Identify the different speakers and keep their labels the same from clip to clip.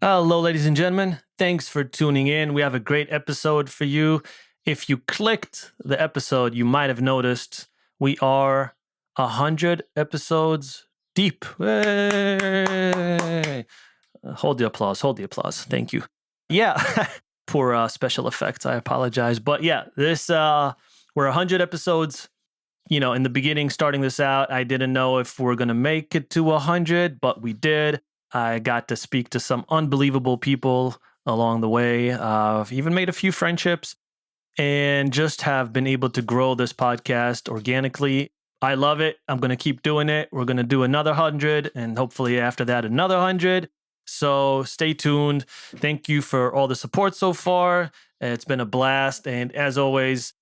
Speaker 1: Hello, ladies and gentlemen. Thanks for tuning in. We have a great episode for you. If you clicked the episode, you might have noticed we are 100 episodes deep. Hey! Hold the applause. Hold the applause. Thank you. Yeah, poor special effects. I apologize. But yeah, we're 100 episodes. In the beginning, starting this out, I didn't know if we're going to make it to 100, but we did. I got to speak to some unbelievable people along the way. I've even made a few friendships and just have been able to grow this podcast organically. I love it. I'm going to keep doing it. We're going to do another 100 and hopefully after that, another 100. So stay tuned. Thank you for all the support so far. It's been a blast. And as always,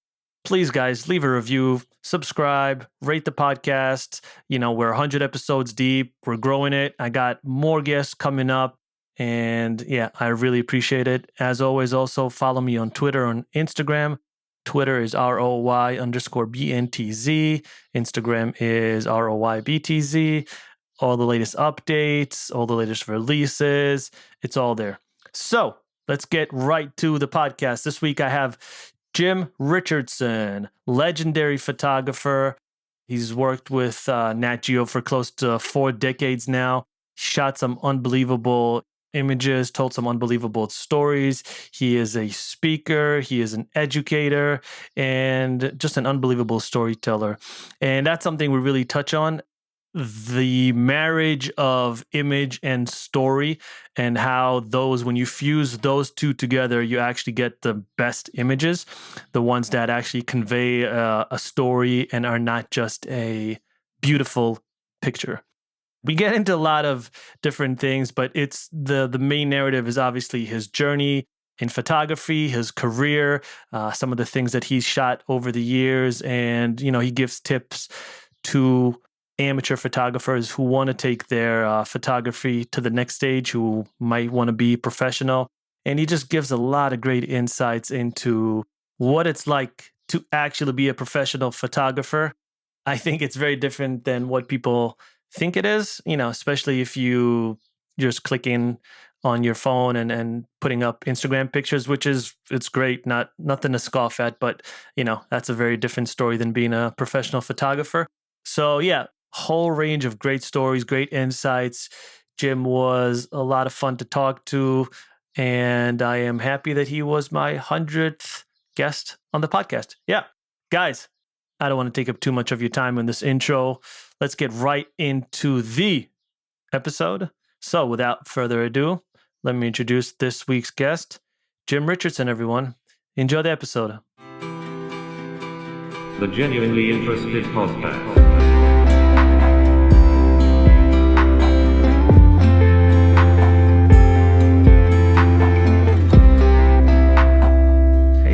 Speaker 1: please, guys, leave a review, subscribe, rate the podcast. We're 100 episodes deep. We're growing it. I got more guests coming up. And yeah, I really appreciate it. As always, also follow me on Twitter and Instagram. Twitter is ROY_BNTZ. Instagram is ROYBTZ. All the latest updates, all the latest releases, it's all there. So let's get right to the podcast. This week I have Jim Richardson, legendary photographer. He's worked with Nat Geo for close to 4 decades now. Shot some unbelievable images, told some unbelievable stories. He is a speaker, he is an educator, and just an unbelievable storyteller. And that's something we really touch on. The marriage of image and story, and how when you fuse those two together, you actually get the best images, the ones that actually convey a story and are not just a beautiful picture. We get into a lot of different things, but it's the main narrative is obviously his journey in photography, his career, some of the things that he's shot over the years, and he gives tips to amateur photographers who want to take their photography to the next stage, who might want to be professional. And he just gives a lot of great insights into what it's like to actually be a professional photographer. I think it's very different than what people think it is, especially if you just clicking on your phone and putting up Instagram pictures, it's great, nothing to scoff at, but that's a very different story than being a professional photographer. So yeah, whole range of great stories, great insights. Jim was a lot of fun to talk to, and I am happy that he was my 100th guest on the podcast. Yeah, guys, I don't want to take up too much of your time in this intro. Let's get right into the episode. So without further ado, let me introduce this week's guest, Jim Richardson, everyone. Enjoy the episode.
Speaker 2: The Genuinely Interested Podcast.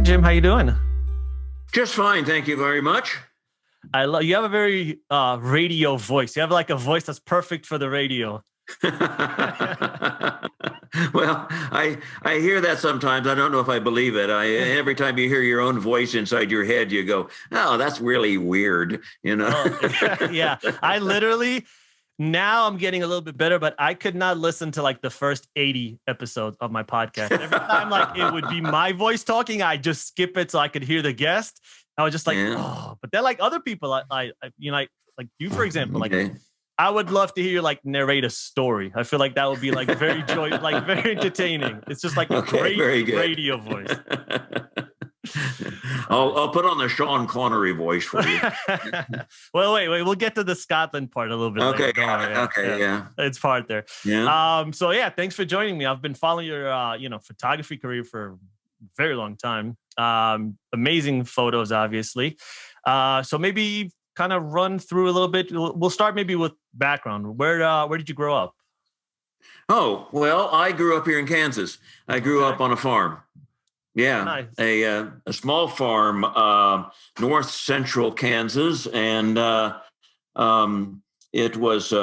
Speaker 1: Jim, how you doing?
Speaker 3: Just fine, thank you very much.
Speaker 1: You have a very radio voice. You have like a voice that's perfect for the radio.
Speaker 3: Well, I hear that sometimes. I don't know if I believe it. Every time you hear your own voice inside your head, you go, "Oh, that's really weird,"
Speaker 1: Yeah, I literally. Now I'm getting a little bit better, but I could not listen to like the first 80 episodes of my podcast. Every time like it would be my voice talking, I just skip it so I could hear the guest. I was just like, oh, but then like other people, like you, for example, like I would love to hear you like narrate a story. I feel like that would be like very very entertaining. It's just like a great radio voice.
Speaker 3: I'll put on the Sean Connery voice for you.
Speaker 1: Well, wait. We'll get to the Scotland part a little bit.
Speaker 3: Okay.
Speaker 1: Later.
Speaker 3: Yeah.
Speaker 1: It's part there.
Speaker 3: Yeah.
Speaker 1: So yeah, thanks for joining me. I've been following your, photography career for a very long time. Amazing photos, obviously. So maybe kind of run through a little bit. We'll start maybe with background. Where did you grow up?
Speaker 3: Oh, well, I grew up here in Kansas. I grew up on a farm. Yeah, nice. A small farm, north central Kansas, and it was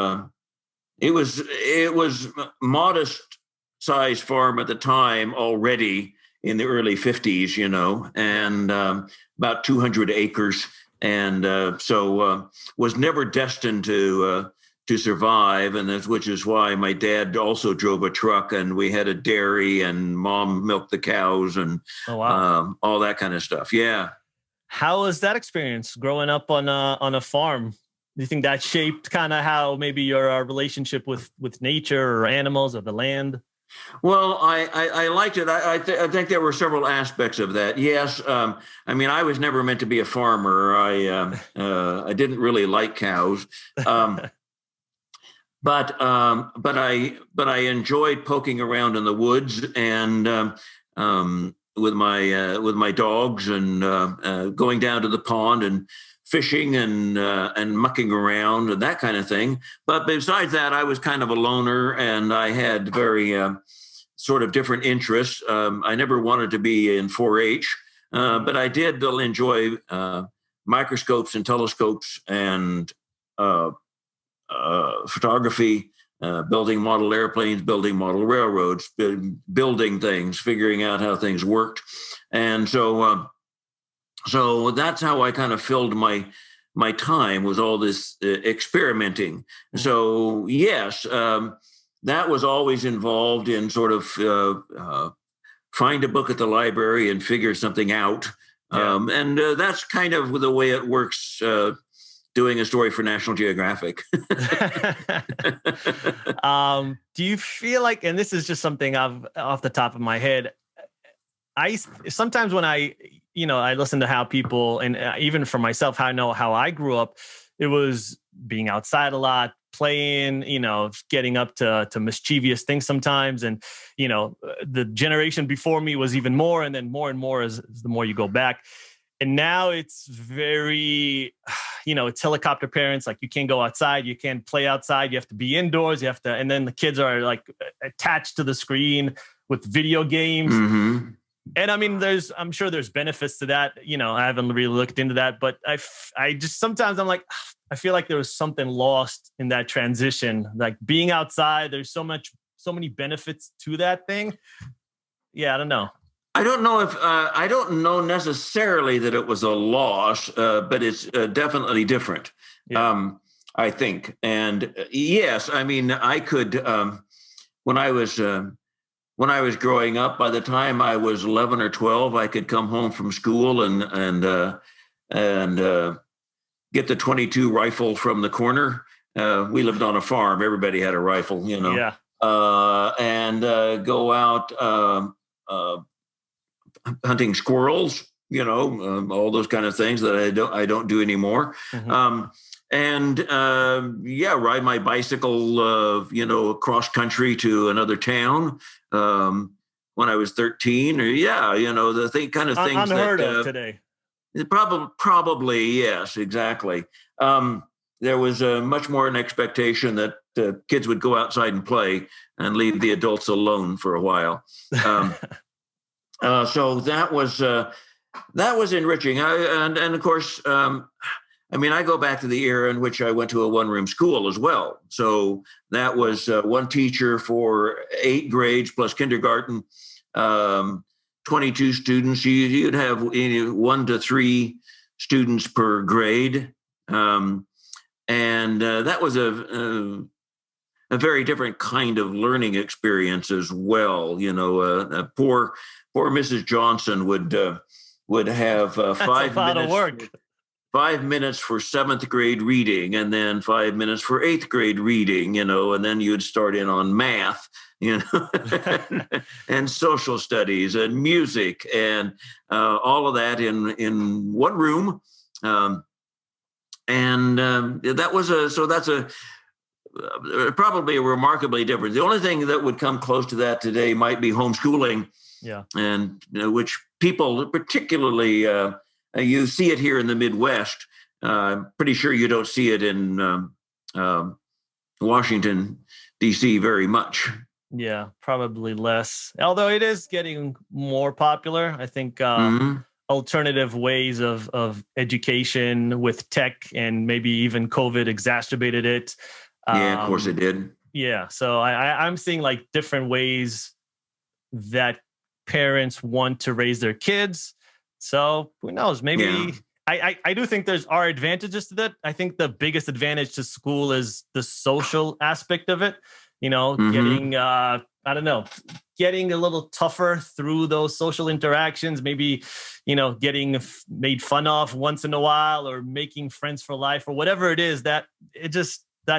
Speaker 3: modest sized farm at the time already in the early 50s, and about 200 acres, and so was never destined to to survive, and which is why my dad also drove a truck, and we had a dairy, and mom milked the cows, and
Speaker 1: Oh, wow.
Speaker 3: all that kind of stuff. Yeah.
Speaker 1: How was that experience growing up on a farm? Do you think that shaped kind of how maybe your relationship with nature or animals or the land?
Speaker 3: Well, I liked it. I think there were several aspects of that. Yes, I mean, I was never meant to be a farmer. I didn't really like cows. Um, but I enjoyed poking around in the woods and with my dogs, and going down to the pond and fishing and mucking around and that kind of thing. But besides that, I was kind of a loner, and I had very sort of different interests. I never wanted to be in 4-H, but I did enjoy microscopes and telescopes and photography, building model airplanes, building model railroads, building things, figuring out how things worked. And so that's how I kind of filled my time, was all this experimenting. Mm-hmm. So yes, that was always involved in sort of find a book at the library and figure something out. Yeah. And that's kind of the way it works, doing a story for National Geographic.
Speaker 1: Do you feel like, and this is just something off the top of my head, I sometimes when I listen to how people, and even for myself, how I grew up, it was being outside a lot, playing, getting up to mischievous things sometimes. And, the generation before me was even more, and then more and more as the more you go back. And now it's very, it's helicopter parents. Like, you can't go outside, you can't play outside, you have to be indoors, and then the kids are like attached to the screen with video games. Mm-hmm. And I mean, I'm sure there's benefits to that. I haven't really looked into that, but I just, sometimes I'm like, I feel like there was something lost in that transition. Like, being outside, there's so many benefits to that thing. Yeah, I don't know.
Speaker 3: I don't know if I don't know necessarily that it was a loss, but it's definitely different. Yeah. I think, and yes, I mean, I could when I was growing up. By the time I was 11 or 12, I could come home from school and get the .22 rifle from the corner. We lived on a farm; everybody had a rifle,
Speaker 1: Yeah.
Speaker 3: And go out. Hunting squirrels, all those kind of things that I don't do anymore. Mm-hmm. Ride my bicycle, cross country to another town when I was 13. Or the kind of things
Speaker 1: unheard of today.
Speaker 3: Probably yes, exactly. There was much more an expectation that kids would go outside and play and leave the adults alone for a while. So that was enriching. And of course, I go back to the era in which I went to a one-room school as well. So that was one teacher for 8 grades plus kindergarten, 22 students. You'd have 1 to 3 students per grade. And that was a very different kind of learning experience as well. Poor Mrs. Johnson would have 5 minutes. 5 minutes for 7th grade reading, and then 5 minutes for 8th grade reading, and then you'd start in on math, and social studies and music and all of that in one room. That's probably a remarkably different. The only thing that would come close to that today might be homeschooling. Yeah, and which people, particularly, you see it here in the Midwest. I'm pretty sure you don't see it in Washington, D.C. very much.
Speaker 1: Yeah, probably less. Although it is getting more popular. I think alternative ways of education with tech, and maybe even COVID exacerbated it.
Speaker 3: Yeah, of course it did.
Speaker 1: Yeah, so I'm seeing like different ways that parents want to raise their kids. So who knows? Maybe I do think are advantages to that. I think the biggest advantage to school is the social aspect of it. Getting I don't know, getting a little tougher through those social interactions. Maybe getting made fun of once in a while, or making friends for life, or whatever it is. That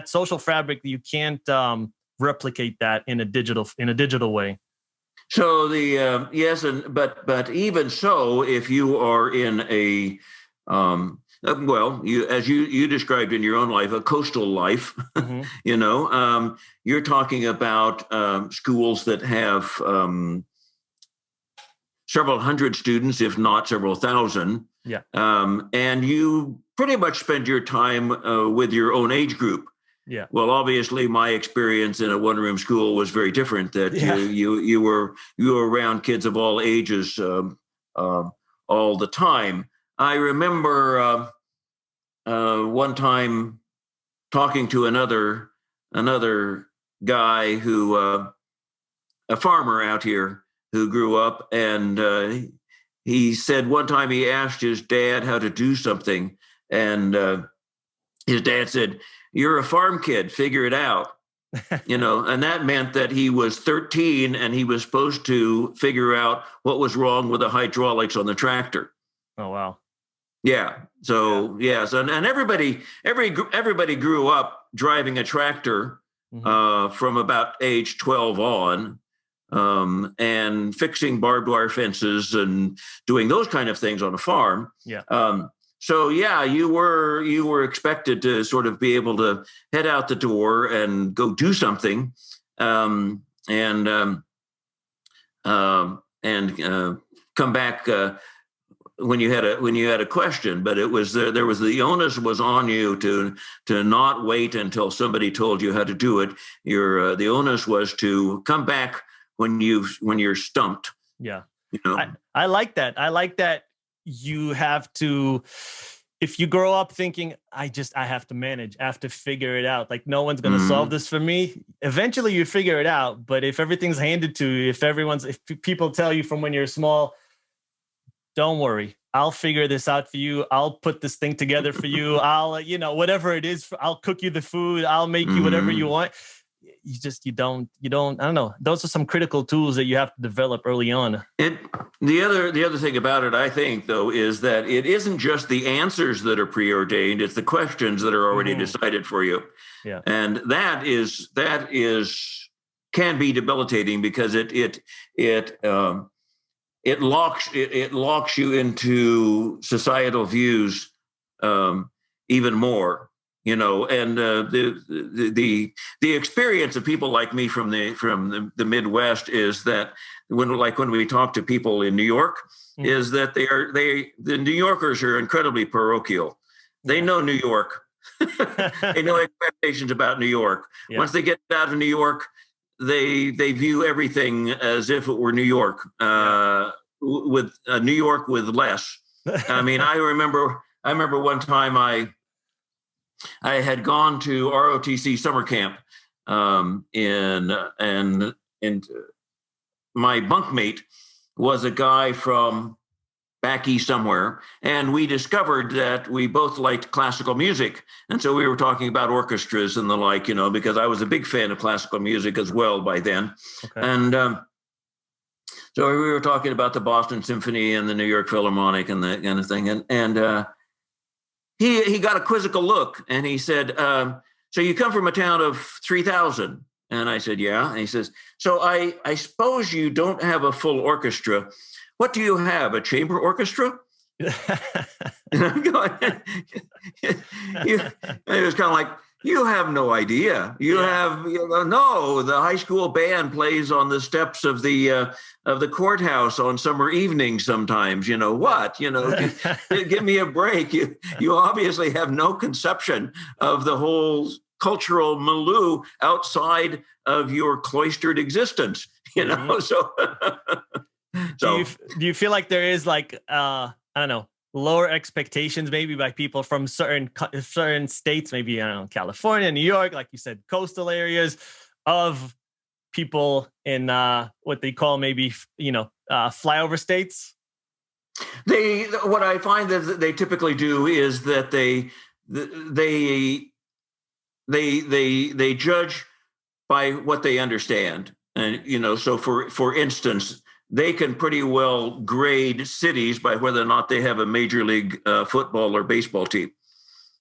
Speaker 1: social fabric, you can't replicate that in a digital way.
Speaker 3: So yes, but even so, if you are in a you described in your own life, a coastal life, mm-hmm. You're talking about schools that have several hundred students, if not several thousand.
Speaker 1: Yeah.
Speaker 3: And you pretty much spend your time with your own age group.
Speaker 1: Yeah.
Speaker 3: Well, obviously, my experience in a one-room school was very different. That you were around kids of all ages all the time. I remember one time talking to another guy who a farmer out here who grew up, and he said one time he asked his dad how to do something, and his dad said, "You're a farm kid, figure it out." And that meant that he was 13 and he was supposed to figure out what was wrong with the hydraulics on the tractor.
Speaker 1: Oh, wow.
Speaker 3: Yeah. So, yes. And everybody grew up driving a tractor mm-hmm. From about age 12 on, and fixing barbed wire fences and doing those kind of things on a farm.
Speaker 1: Yeah.
Speaker 3: So yeah, you were expected to sort of be able to head out the door and go do something, and come back when you had a question. But it was the onus was on you to not wait until somebody told you how to do it. The onus was to come back when you're stumped.
Speaker 1: Yeah. I like that. I like that. You have to, if you grow up thinking, I have to manage, I have to figure it out. Like, no one's going to mm-hmm. solve this for me. Eventually you figure it out. But if everything's handed to you, if people tell you from when you're small, don't worry, I'll figure this out for you. I'll put this thing together for you. I'll, whatever it is, I'll cook you the food. I'll make you whatever you want. You don't, I don't know. Those are some critical tools that you have to develop early on.
Speaker 3: The other thing about it, I think, though, is that it isn't just the answers that are preordained. It's the questions that are already decided for you.
Speaker 1: Yeah.
Speaker 3: And that can be debilitating, because it locks you into societal views even more. And the experience of people like me from the Midwest is that when we talk to people in New York, is that the New Yorkers are incredibly parochial. They know New York. They know expectations about New York. Yeah. Once they get out of New York, they view everything as if it were New York, with New York with less. I mean, I remember one time I had gone to ROTC summer camp, and my bunkmate was a guy from back east somewhere, and we discovered that we both liked classical music, and so we were talking about orchestras and the like, because I was a big fan of classical music as well by then. Okay. And so we were talking about the Boston Symphony and the New York Philharmonic and that kind of thing, and he got a quizzical look, and he said, "So you come from a town of 3,000?" And I said, "Yeah." And he says, "So I suppose you don't have a full orchestra. What do you have, a chamber orchestra?" And I'm going, it was kind of like, you have no idea. You have no. The high school band plays on the steps of the courthouse on summer evenings sometimes. What? Give me a break. You obviously have no conception of the whole cultural milieu outside of your cloistered existence. So
Speaker 1: do you feel like there is like I don't know, lower expectations maybe by people from certain states, maybe, I don't know, California, New York, like you said, coastal areas, of people in what they call maybe, flyover states?
Speaker 3: What I find that they typically do is that they judge by what they understand. And, so for instance, they can pretty well grade cities by whether or not they have a major league football or baseball team.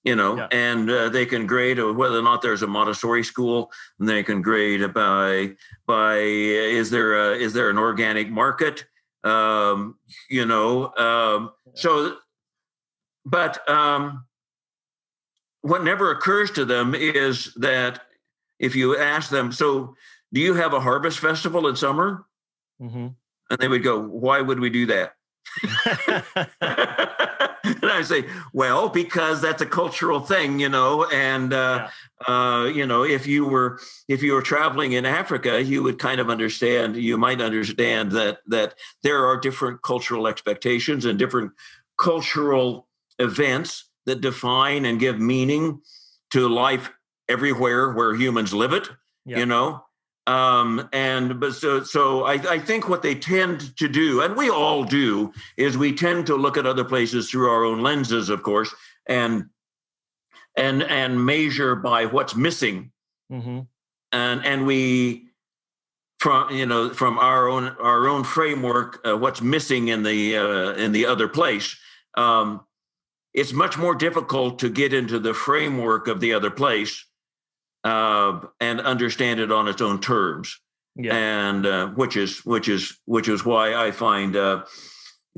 Speaker 1: Yeah.
Speaker 3: And they can grade whether or not there's a Montessori school, and they can grade by is there an organic market, so, but what never occurs to them is that if you ask them, so do you have a harvest festival in summer?
Speaker 1: Mm-hmm.
Speaker 3: And they would go, why would we do that? And I say, well, because that's a cultural thing, and if you were traveling in Africa, you would kind of understand, you might understand that there are different cultural expectations and different cultural events that define and give meaning to life everywhere where humans live it, so I think what they tend to do, and we all do, is we tend to look at other places through our own lenses, of course, and measure by what's missing,
Speaker 1: mm-hmm.
Speaker 3: and we from our own framework, what's missing in the other place. It's much more difficult to get into the framework of the other place and understand it on its own terms.
Speaker 1: Yeah.
Speaker 3: And which is why I find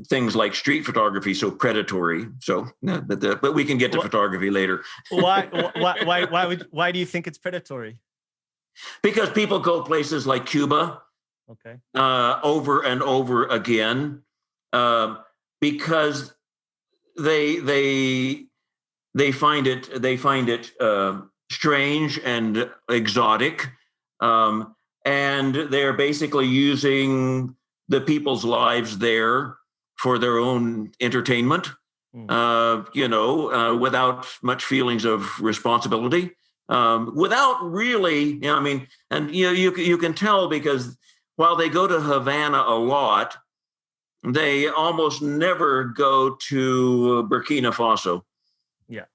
Speaker 3: things like street photography so predatory. So, but we can get to photography later.
Speaker 1: Why do you think it's predatory?
Speaker 3: Because people go places like Cuba,
Speaker 1: okay,
Speaker 3: over and over again, because they find it strange and exotic, and they're basically using the people's lives there for their own entertainment, without much feelings of responsibility, without really, and you can tell, because while they go to Havana a lot, they almost never go to Burkina Faso.
Speaker 1: Yeah.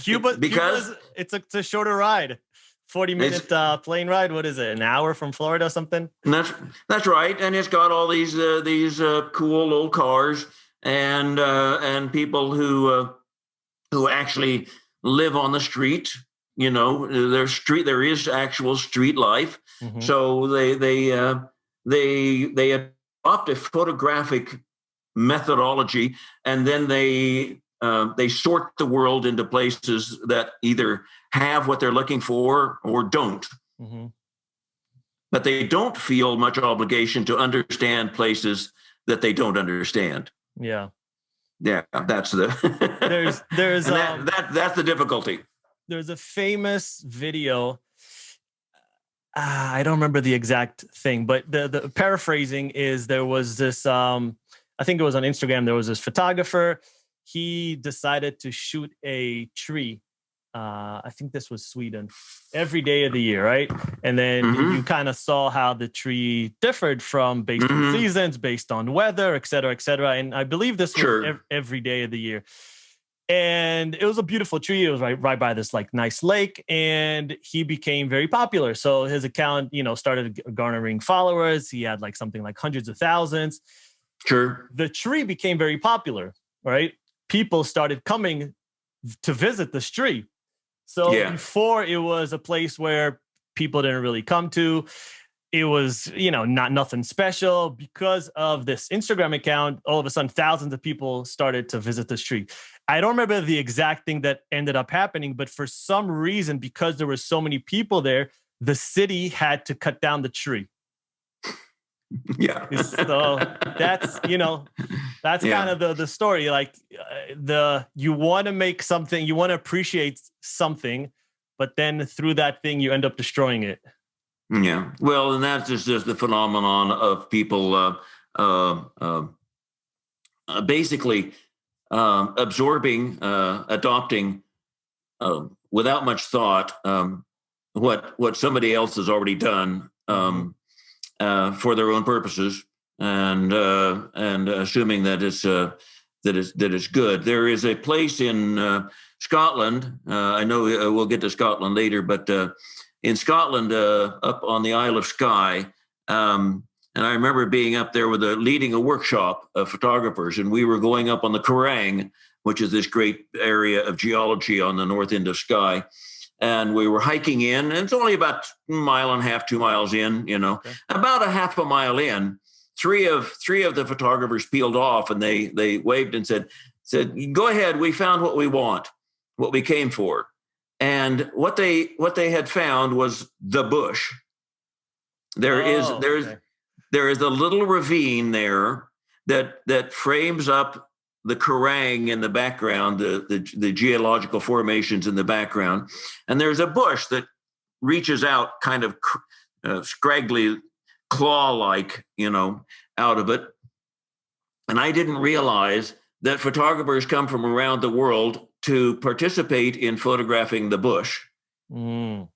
Speaker 3: Cuba, because
Speaker 1: it's a shorter ride, 40-minute plane ride. What is it? An hour from Florida or something?
Speaker 3: That's right. And it's got all these cool old cars and people who actually live on the street. There is actual street life. Mm-hmm. So they adopt a photographic methodology, and then they sort the world into places that either have what they're looking for or don't.
Speaker 1: Mm-hmm. But
Speaker 3: they don't feel much obligation to understand places that they don't understand.
Speaker 1: Yeah.
Speaker 3: Yeah, that's the
Speaker 1: there's
Speaker 3: that's the difficulty.
Speaker 1: There's a famous video. I don't remember the exact thing, but the paraphrasing is, there was this, I think it was on Instagram, there was this photographer. He decided to shoot a tree. I think this was Sweden, every day of the year, right? And then mm-hmm. you kind of saw how the tree differed from based mm-hmm. on seasons, based on weather, et cetera, et cetera. And I believe this was every day of the year. And it was a beautiful tree. It was right by this like nice lake, and he became very popular. So his account, started garnering followers. He had like something like hundreds of thousands.
Speaker 3: Sure.
Speaker 1: The tree became very popular, right? People started coming to visit this tree. So before, it was a place where people didn't really come to. It was, nothing special. Because of this Instagram account, all of a sudden, thousands of people started to visit this tree. I don't remember the exact thing that ended up happening, but for some reason, because there were so many people there, the city had to cut down the tree.
Speaker 3: Yeah.
Speaker 1: So that's kind of the story. Like you want to make something, you want to appreciate something, but then through that thing, you end up destroying it.
Speaker 3: Yeah. Well, and that's just the phenomenon of people basically absorbing, adopting without much thought what somebody else has already done for their own purposes. and assuming that it's good. There is a place in Scotland. I know we'll get to Scotland later, but in Scotland, up on the Isle of Skye. And I remember being up there leading a workshop of photographers, and we were going up on the Kerrang, which is this great area of geology on the north end of Skye. And we were hiking in, and it's only about 1.5 miles, 2 miles in, okay. About a half a mile in, three of the photographers peeled off, and they waved and said, "Go ahead, we found what we want, what we came for." And what they had found was the bush. There is a little ravine there that frames up the Kerrang in the background, the geological formations in the background, and there's a bush that reaches out, kind of scraggly, claw-like, out of it. And I didn't realize that photographers come from around the world to participate in photographing the bush. Mm.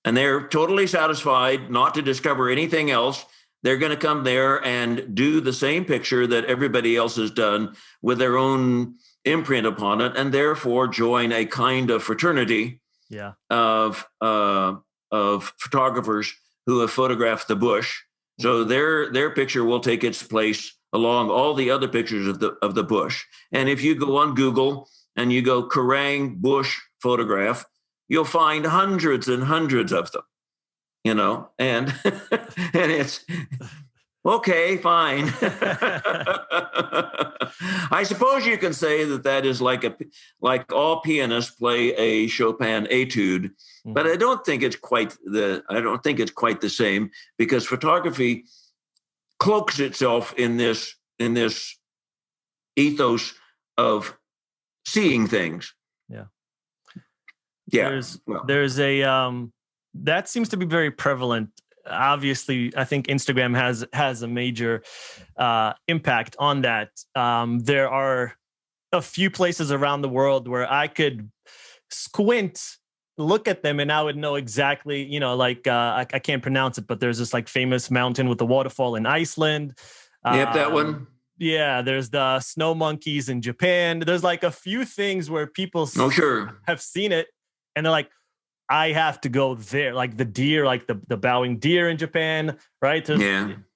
Speaker 3: And they're totally satisfied not to discover anything else. They're going to come there and do the same picture that everybody else has done with their own imprint upon it, and therefore join a kind of fraternity of photographers who have photographed the bush. So their picture will take its place along all the other pictures of the bush. And if you go on Google and you go Kerrang bush photograph, you'll find hundreds and hundreds of them. And and it's okay, fine. I suppose you can say that is like all pianists play a Chopin etude, but I don't think it's quite the same, because photography cloaks itself in this ethos of seeing things. Yeah.
Speaker 1: There's a that seems to be very prevalent. Obviously, I think Instagram has a major impact on that. There are a few places around the world where I could squint, look at them, and I would know exactly, I can't pronounce it, but there's this like famous mountain with the waterfall in Iceland.
Speaker 3: Yep, that one.
Speaker 1: Yeah, there's the snow monkeys in Japan. There's like a few things where people have seen it, and they're like, I have to go there, like the deer, like the bowing deer in Japan, right? Like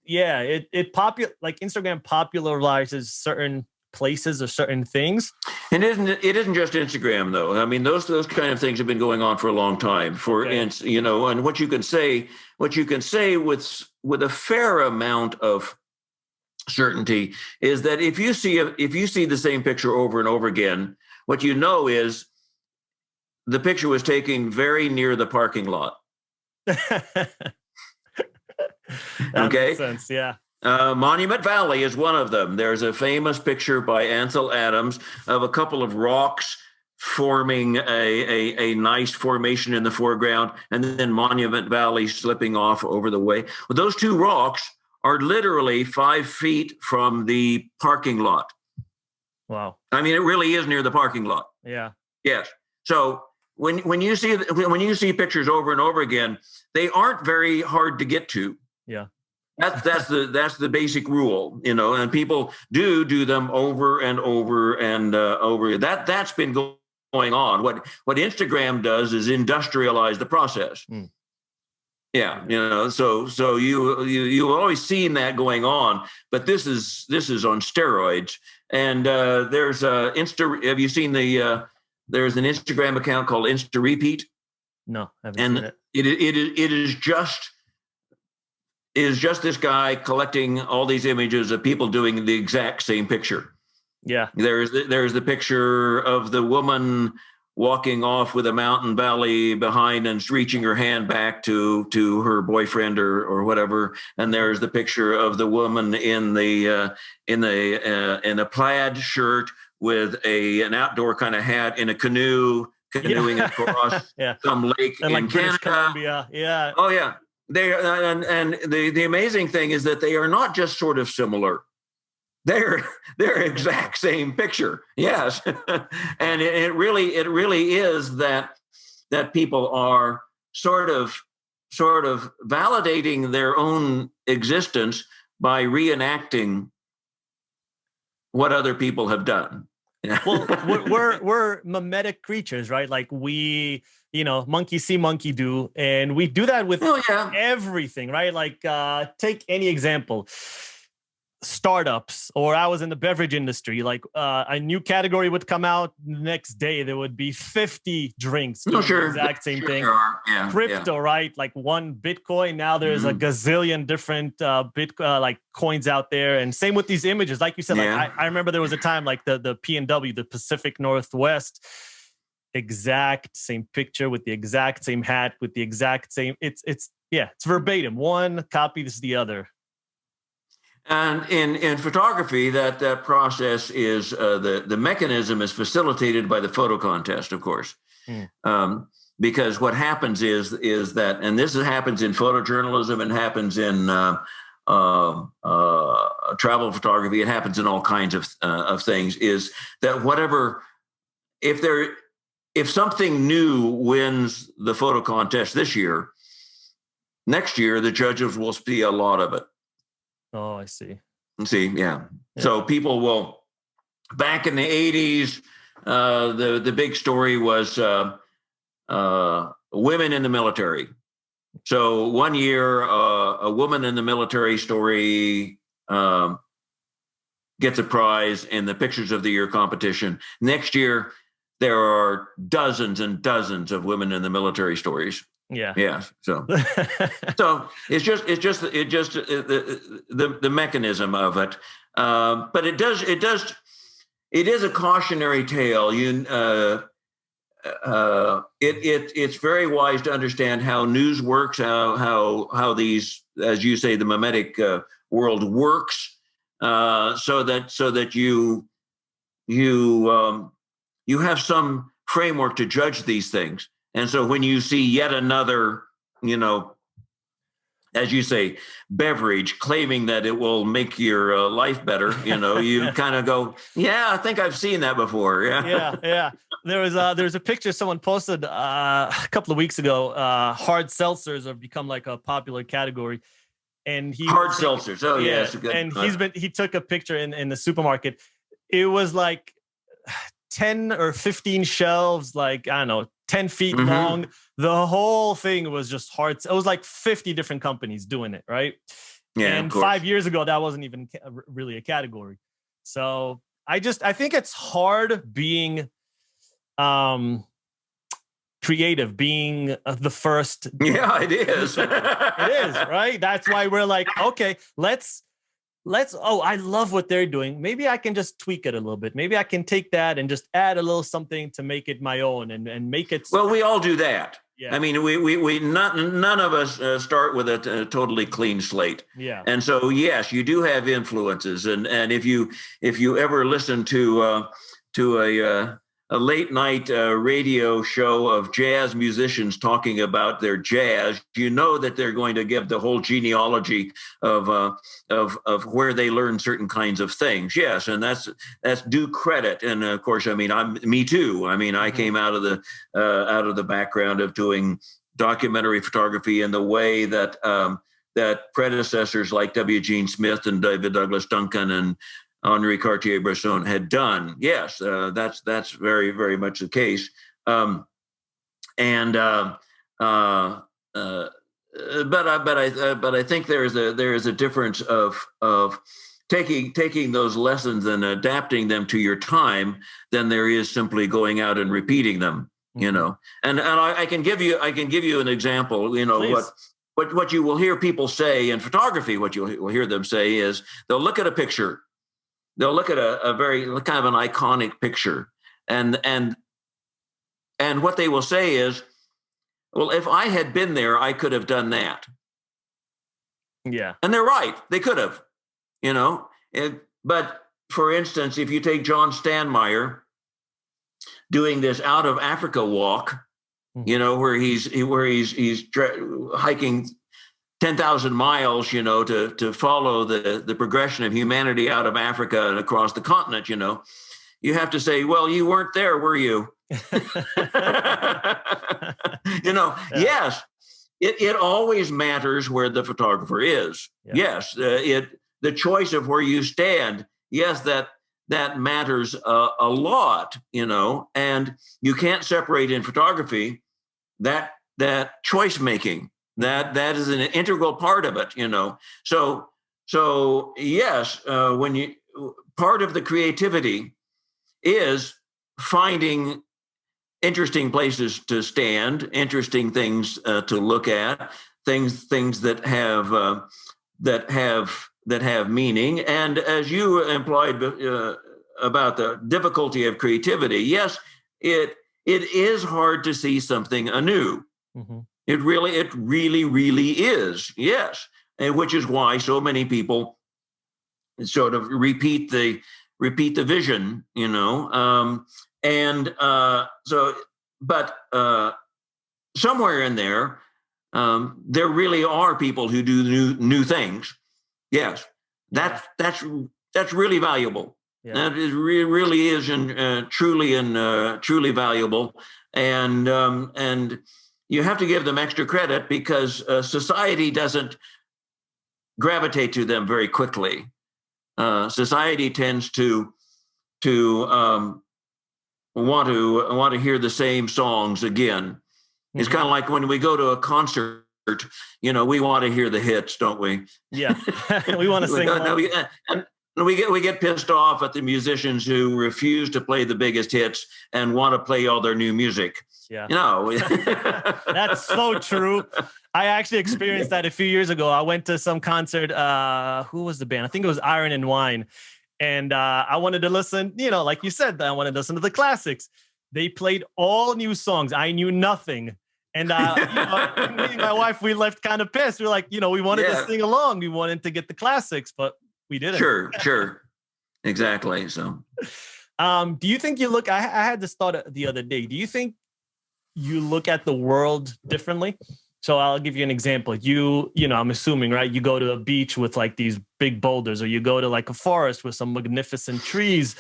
Speaker 1: Instagram popularizes certain places or certain things.
Speaker 3: And it isn't just Instagram, though. I mean, those kind of things have been going on for a long time. And what you can say with a fair amount of certainty is that if you see the same picture over and over again, what you know is the picture was taken very near the parking lot.
Speaker 1: That makes sense, yeah.
Speaker 3: Monument Valley is one of them. There's a famous picture by Ansel Adams of a couple of rocks forming a nice formation in the foreground, and then Monument Valley slipping off over the way. Well, those two rocks are literally 5 feet from the parking lot.
Speaker 1: Wow.
Speaker 3: I mean, it really is near the parking lot.
Speaker 1: Yeah.
Speaker 3: Yes. So when you see pictures over and over again, they aren't very hard to get to.
Speaker 1: Yeah.
Speaker 3: That's the basic rule, and people do them over and over and over. That's been going on. What Instagram does is industrialize the process. Mm. Yeah, so you always seen that going on, but this is on steroids. And there's have you seen there's an Instagram account called Insta Repeat?
Speaker 1: No, I haven't seen it.
Speaker 3: It is just this guy collecting all these images of people doing the exact same picture.
Speaker 1: Yeah.
Speaker 3: There's the picture of the woman walking off with a mountain valley behind and reaching her hand back to her boyfriend or whatever. And there's the picture of the woman in a plaid shirt with an outdoor kind of hat in a canoeing across some lake in Canada.
Speaker 1: Columbia. Yeah.
Speaker 3: Oh yeah. The amazing thing is that they are not just sort of similar. They're exact same picture. Yes. And it really is that people are sort of validating their own existence by reenacting what other people have done.
Speaker 1: Well, we're mimetic creatures, right? Like monkey see, monkey do, and we do that with everything, right? Like take any example. Startups, or I was in the beverage industry, like a new category would come out, next day there would be 50 drinks doing the exact same thing.
Speaker 3: Yeah,
Speaker 1: crypto, right? Like one Bitcoin, now there's a gazillion different like coins out there. And same with these images, like you said. Like I remember there was a time like the P&W, the Pacific Northwest, exact same picture with the exact same hat with the exact same, it's verbatim, one copies the other.
Speaker 3: And in photography, that process is the mechanism is facilitated by the photo contest, of course, because what happens is that, and this happens in photojournalism, and happens in travel photography, it happens in all kinds of things. Is that if something new wins the photo contest this year, next year the judges will see a lot of it.
Speaker 1: Oh, I see.
Speaker 3: Yeah. So people will, back in the 80s, the big story was women in the military. So one year, a woman in the military story gets a prize in the Pictures of the Year competition. Next year, there are dozens and dozens of women in the military stories. Yeah. So it's just the mechanism of it. But it is a cautionary tale. It's very wise to understand how news works, how these, as you say, the mimetic world works, so that you have some framework to judge these things. And so when you see yet another, as you say, beverage claiming that it will make your life better, you kind of go, yeah, I think I've seen that before.
Speaker 1: Yeah. There was a picture someone posted a couple of weeks ago. Hard seltzers have become like a popular category. And
Speaker 3: seltzers. Oh, yes.
Speaker 1: And he took a picture in the supermarket. It was like 10 or 15 shelves, like, I don't know, 10 feet long. The whole thing was just hard. It was like 50 different companies doing it, right?
Speaker 3: Yeah.
Speaker 1: And 5 years ago, that wasn't even really a category. So I think it's hard being creative, being the first.
Speaker 3: Yeah, it is.
Speaker 1: It is, right? That's why we're like, okay, let's, I love what they're doing. Maybe I can just tweak it a little bit. Maybe I can take that and just add a little something to make it my own and make it.
Speaker 3: Well, we all do that.
Speaker 1: Yeah.
Speaker 3: I mean, we none of us start with a totally clean slate.
Speaker 1: Yeah.
Speaker 3: And so, yes, you do have influences. And if you ever listen to a late night radio show of jazz musicians talking about their jazz, you know that they're going to give the whole genealogy of where they learn certain kinds of things. Yes, and that's due credit. And of course, I mean, me too. I mean, I came out of the background of doing documentary photography in the way that that predecessors like W. Gene Smith and David Douglas Duncan and Henri Cartier-Bresson had done. Yes, that's very, very much the case. But I think there is a difference of taking those lessons and adapting them to your time than there is simply going out and repeating them. And I can give you an example.
Speaker 1: Please.
Speaker 3: What you will hear people say in photography. What you will hear them say is they'll look at a picture. They'll look at a very kind of an iconic picture, and what they will say is, well, if I had been there, I could have done that.
Speaker 1: Yeah.
Speaker 3: And they're right. They could have, but for instance, if you take John Stanmeyer doing this out of Africa walk, where he's hiking 10,000 miles, to follow the progression of humanity out of Africa and across the continent, you have to say, well, you weren't there, were you? Yes, it always matters where the photographer is. Yeah. Yes, the choice of where you stand, yes, that matters a lot, and you can't separate in photography that choice making. That is an integral part of it, So yes, when you part of the creativity is finding interesting places to stand, interesting things to look at, things that have meaning. And as you implied about the difficulty of creativity, yes, it is hard to see something anew.
Speaker 1: Mm-hmm.
Speaker 3: It really is. Yes, and which is why so many people sort of repeat the vision, but somewhere in there, there really are people who do new things. Yes, that's really valuable.
Speaker 1: Yeah.
Speaker 3: That is really is truly valuable, and you have to give them extra credit because society doesn't gravitate to them very quickly. Society tends to want to hear the same songs again. Mm-hmm. It's kind of like when we go to a concert, we want to hear the hits, don't we?
Speaker 1: Yeah, we want to sing.
Speaker 3: We get pissed off at the musicians who refuse to play the biggest hits and want to play all their new music.
Speaker 1: Yeah,
Speaker 3: that's
Speaker 1: so true. I actually experienced that a few years ago. I went to some concert. Who was the band? I think it was Iron and Wine. And I wanted to listen, like you said, I wanted to listen to the classics. They played all new songs. I knew nothing. And me and my wife, we left kind of pissed. We're like, we wanted to sing along. We wanted to get the classics, but we didn't.
Speaker 3: Sure. Exactly. So,
Speaker 1: do you think I had this thought the other day. Do you think you look at the world differently? So I'll give you an example. I'm assuming, right? You go to a beach with like these big boulders, or you go to like a forest with some magnificent trees.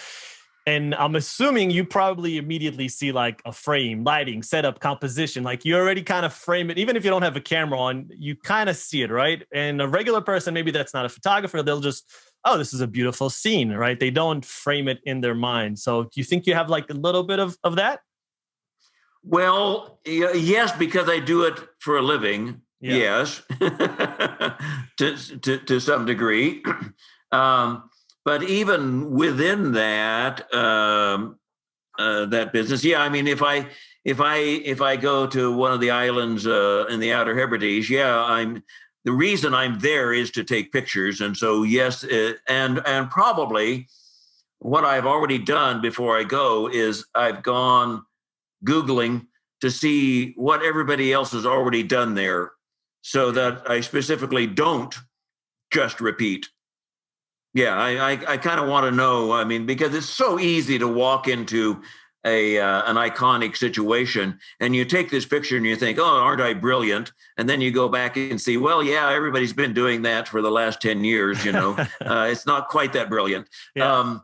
Speaker 1: And I'm assuming you probably immediately see like a frame, lighting, setup, composition. Like you already kind of frame it. Even if you don't have a camera on, you kind of see it, right? And a regular person, maybe that's not a photographer, they'll just, oh, this is a beautiful scene, right? They don't frame it in their mind. So do you think you have like a little bit of that?
Speaker 3: Well, yes, because I do it for a living. Yeah. Yes, to some degree. But even within that that business, I mean, if I go to one of the islands in the Outer Hebrides, the reason I'm there is to take pictures, and so yes, and probably what I've already done before I go is I've gone Googling to see what everybody else has already done there, so that I specifically don't just repeat. Yeah, I kind of want to know. I mean, because it's so easy to walk into an iconic situation, and you take this picture and you think, "Oh, aren't I brilliant?" And then you go back and see, well, yeah, everybody's been doing that for the last 10 years. It's not quite that brilliant. Yeah.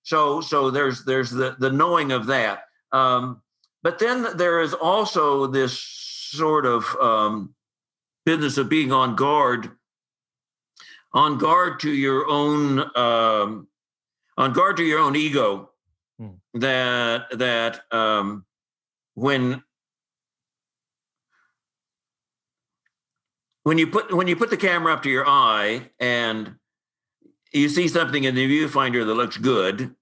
Speaker 3: So there's the knowing of that. But then there is also this sort of business of being on guard to your own ego. That when you put the camera up to your eye and you see something in the viewfinder that looks good,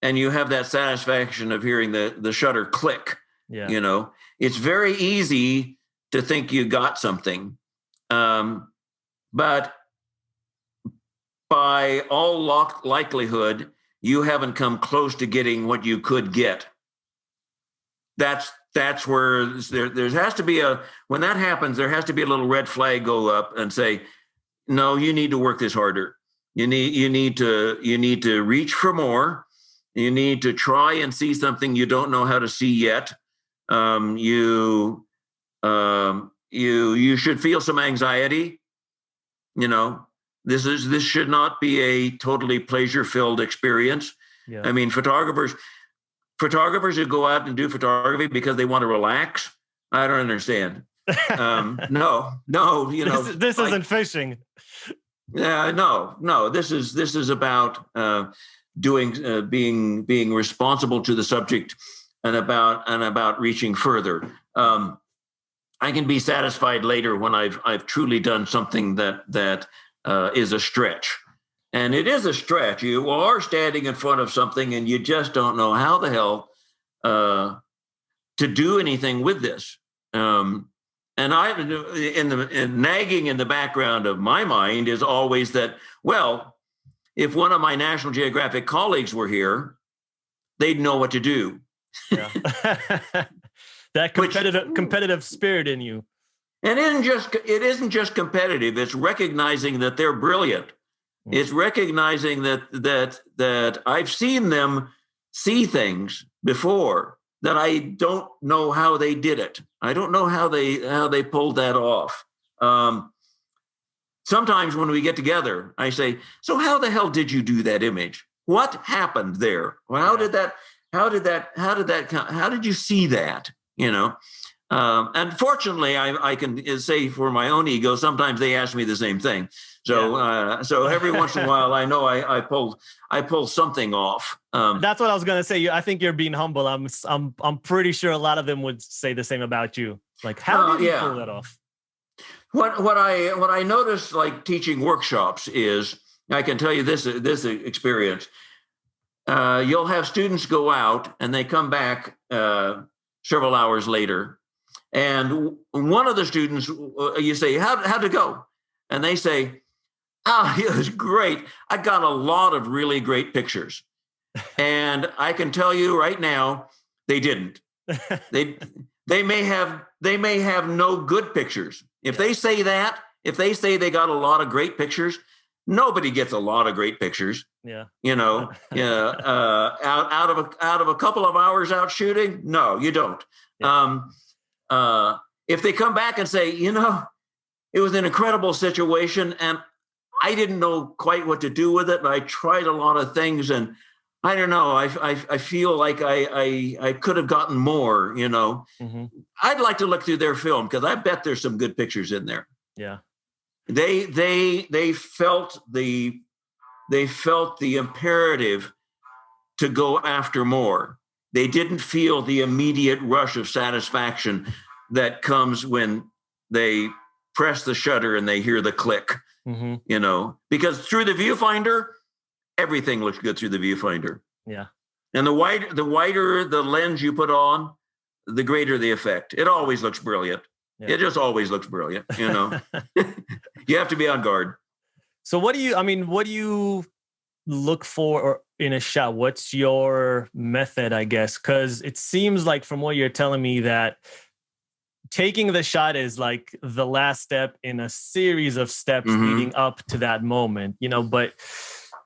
Speaker 3: and you have that satisfaction of hearing the shutter click. Yeah. It's very easy to think you got something. But by all likelihood, you haven't come close to getting what you could get. That's where there has to be when that happens, there has to be a little red flag go up and say, no, you need to work this harder. You need to reach for more. You need to try and see something you don't know how to see yet. You should feel some anxiety. This should not be a totally pleasure-filled experience. Yeah. I mean, photographers who go out and do photography because they want to relax, I don't understand. No,
Speaker 1: This isn't fishing.
Speaker 3: Yeah, no. This is about being responsible to the subject and about reaching further. I can be satisfied later when I've truly done something that is a stretch, and it is a stretch. You are standing in front of something, and you just don't know how the hell to do anything with this. And nagging in the background of my mind is always that, well, if one of my National Geographic colleagues were here, they'd know what to do.
Speaker 1: Yeah. That competitive spirit in you.
Speaker 3: And it isn't just competitive. It's recognizing that they're brilliant. Mm. It's recognizing that I've seen them see things before that I don't know how they did it. I don't know how they pulled that off. Sometimes when we get together, I say, "So how the hell did you do that image? What happened there? Well, how did you see that?" And fortunately, I can say for my own ego, sometimes they ask me the same thing. So so every once in a while, I know I pull something off.
Speaker 1: That's what I was gonna say. I think you're being humble. I'm pretty sure a lot of them would say the same about you. Like, how did you pull that off?
Speaker 3: What I noticed, like teaching workshops, is I can tell you this experience. You'll have students go out and they come back several hours later, and one of the students, you say, how'd it go? And they say, "Oh, it was great. I got a lot of really great pictures." And I can tell you right now, they didn't. They may have no good pictures. If they say that, if they say they got a lot of great pictures, nobody gets a lot of great pictures.
Speaker 1: Yeah.
Speaker 3: Out of a couple of hours out shooting, no, you don't. Yeah. If they come back and say, it was an incredible situation and I didn't know quite what to do with it, and I tried a lot of things, and I don't know, I feel like I could have gotten more, Mm-hmm. I'd like to look through their film because I bet there's some good pictures in there.
Speaker 1: Yeah.
Speaker 3: They felt the imperative to go after more. They didn't feel the immediate rush of satisfaction that comes when they press the shutter and they hear the click, mm-hmm. Because through the viewfinder, everything looks good through the viewfinder.
Speaker 1: Yeah.
Speaker 3: And the wider the lens you put on, the greater the effect. It always looks brilliant. Yeah. It just always looks brilliant, You have to be on guard.
Speaker 1: So what do you look for in a shot? What's your method, I guess? Because it seems like from what you're telling me that taking the shot is like the last step in a series of steps mm-hmm. leading up to that moment, but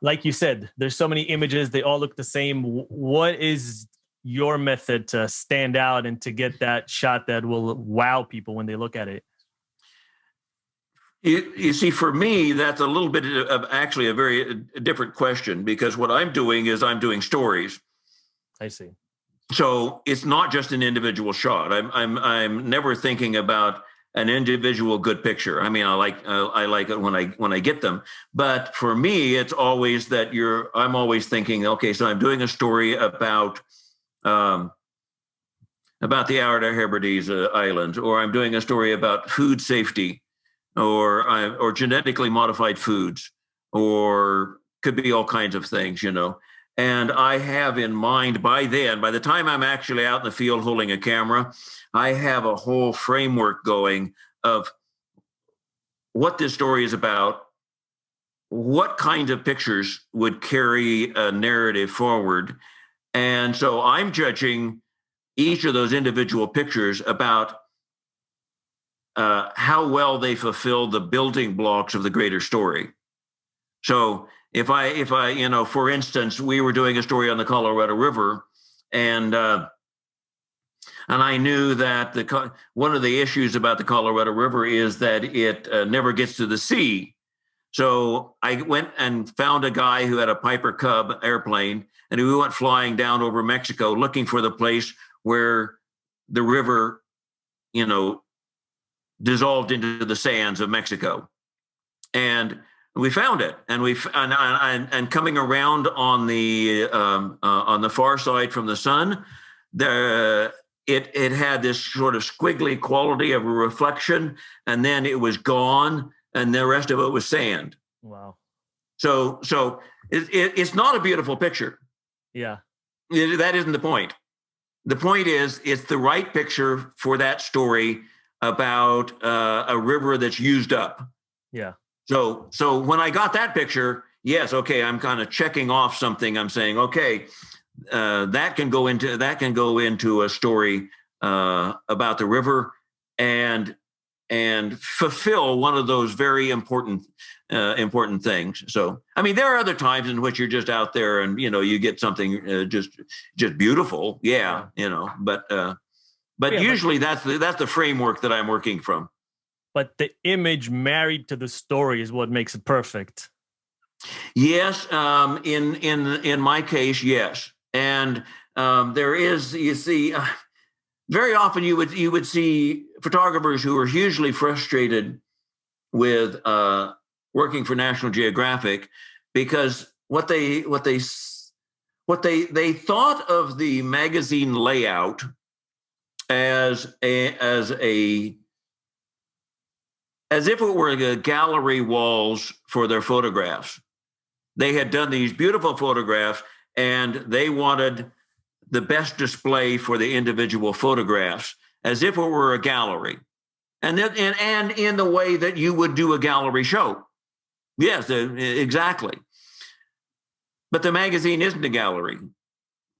Speaker 1: like you said, there's so many images, they all look the same. What is your method to stand out and to get that shot that will wow people when they look at it?
Speaker 3: You see, for me, that's a little bit of actually a very different question, because what I'm doing is I'm doing stories.
Speaker 1: I see.
Speaker 3: So it's not just an individual shot. I'm never thinking about an individual good picture. I mean, I like it when I get them. But for me, it's always that I'm always thinking, okay, so I'm doing a story about the Outer Hebrides Islands, or I'm doing a story about food safety, or genetically modified foods, or could be all kinds of things, And I have in mind by the time I'm actually out in the field holding a camera, I have a whole framework going of what this story is about, what kind of pictures would carry a narrative forward. And so I'm judging each of those individual pictures about how well they fulfill the building blocks of the greater story. So if I, for instance, we were doing a story on the Colorado River, and I knew that one of the issues about the Colorado River is that it never gets to the sea. So I went and found a guy who had a Piper Cub airplane, and we went flying down over Mexico looking for the place where the river, dissolved into the sands of Mexico. And we found it, and coming around on the far side from the sun, it had this sort of squiggly quality of a reflection, and then it was gone, and the rest of it was sand.
Speaker 1: Wow.
Speaker 3: So it's not a beautiful picture.
Speaker 1: Yeah.
Speaker 3: That isn't the point. The point is it's the right picture for that story about a river that's used up.
Speaker 1: Yeah.
Speaker 3: So when I got that picture, yes, okay, I'm kind of checking off something. I'm saying, okay, that can go into a story about the river and fulfill one of those very important things. So, I mean, there are other times in which you're just out there and you get something just beautiful, but usually that's the framework that I'm working from.
Speaker 1: But the image married to the story is what makes it perfect.
Speaker 3: Yes, in my case, yes, and there is, you see, very often you would see photographers who are hugely frustrated with working for National Geographic because what they thought of the magazine layout as if it were the gallery walls for their photographs. They had done these beautiful photographs and they wanted the best display for the individual photographs as if it were a gallery. And in the way that you would do a gallery show. Yes, exactly. But the magazine isn't a gallery.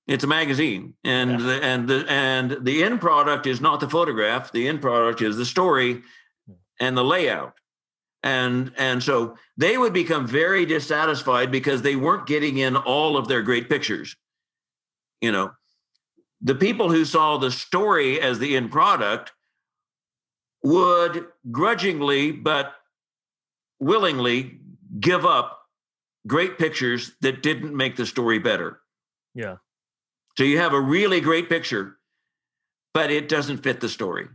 Speaker 3: It's a magazine. And the end product is not the photograph. The end product is the story and the layout. And so they would become very dissatisfied because they weren't getting in all of their great pictures. The people who saw the story as the end product would grudgingly but willingly give up great pictures that didn't make the story better.
Speaker 1: Yeah.
Speaker 3: So you have a really great picture, but it doesn't fit the story.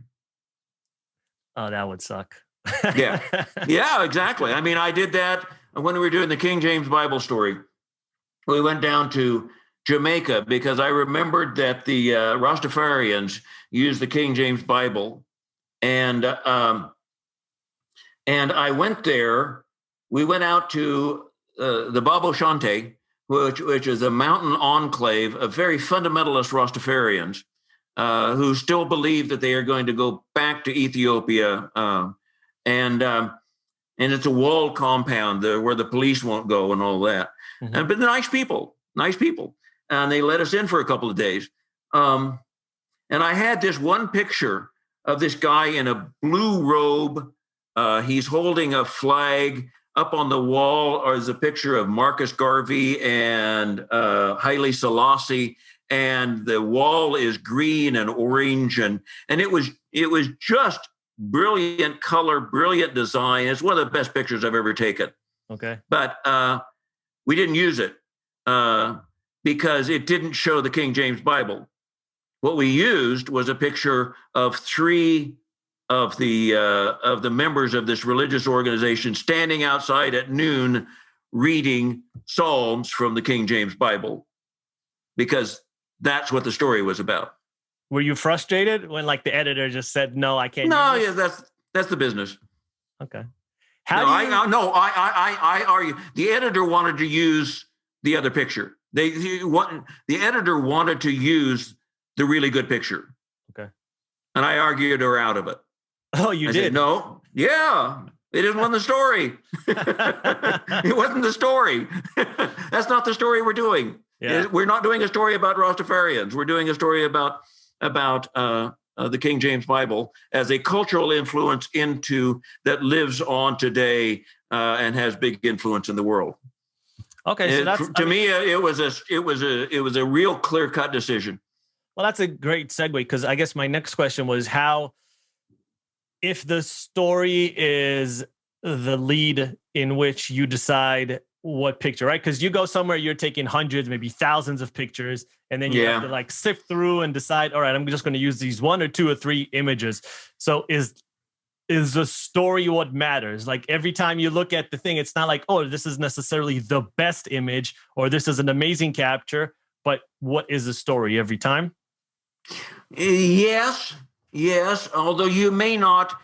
Speaker 1: Oh, that would suck.
Speaker 3: Yeah, exactly. I mean, I did that when we were doing the King James Bible story. We went down to Jamaica because I remembered that the Rastafarians used the King James Bible, and I went there. We went out to the Babo Shante, which is a mountain enclave of very fundamentalist Rastafarians who still believe that they are going to go back to Ethiopia. And it's a walled compound where the police won't go and all that. Mm-hmm. But nice people. And they let us in for a couple of days. And I had this one picture of this guy in a blue robe. He's holding a flag. Up on the wall is a picture of Marcus Garvey and Haile Selassie. And the wall is green and orange. And it was just brilliant color, brilliant design. It's one of the best pictures I've ever taken.
Speaker 1: Okay.
Speaker 3: But we didn't use it because it didn't show the King James Bible. What we used was a picture of three of the members of this religious organization standing outside at noon reading Psalms from the King James Bible, because that's what the story was about.
Speaker 1: Were you frustrated when the editor just said, no, I can't?
Speaker 3: No, yeah, that's the business.
Speaker 1: Okay.
Speaker 3: I argue. The editor wanted to use the other picture. The editor wanted to use the really good picture.
Speaker 1: Okay. And
Speaker 3: I argued her out of it.
Speaker 1: Oh, you did?
Speaker 3: Said, no. Yeah. It isn't the story. It wasn't the story. That's not the story we're doing. Yeah. We're not doing a story about Rastafarians. We're doing a story about the King James Bible as a cultural influence that lives on today and has big influence in the world.
Speaker 1: Okay, so
Speaker 3: to me it was a real clear-cut decision.
Speaker 1: Well, that's a great segue, because I guess my next question was if the story is the lead in which you decide what picture, right? Because you go somewhere, you're taking hundreds, maybe thousands of pictures, and then you have to sift through and decide, all right, I'm just going to use these 1 or 2 or 3 images. So is is the story what matters. Like every time you look at the thing, it's not like, oh, this is necessarily the best image or this is an amazing capture, but what is the story every time?
Speaker 3: Yes, yes. Although you may not,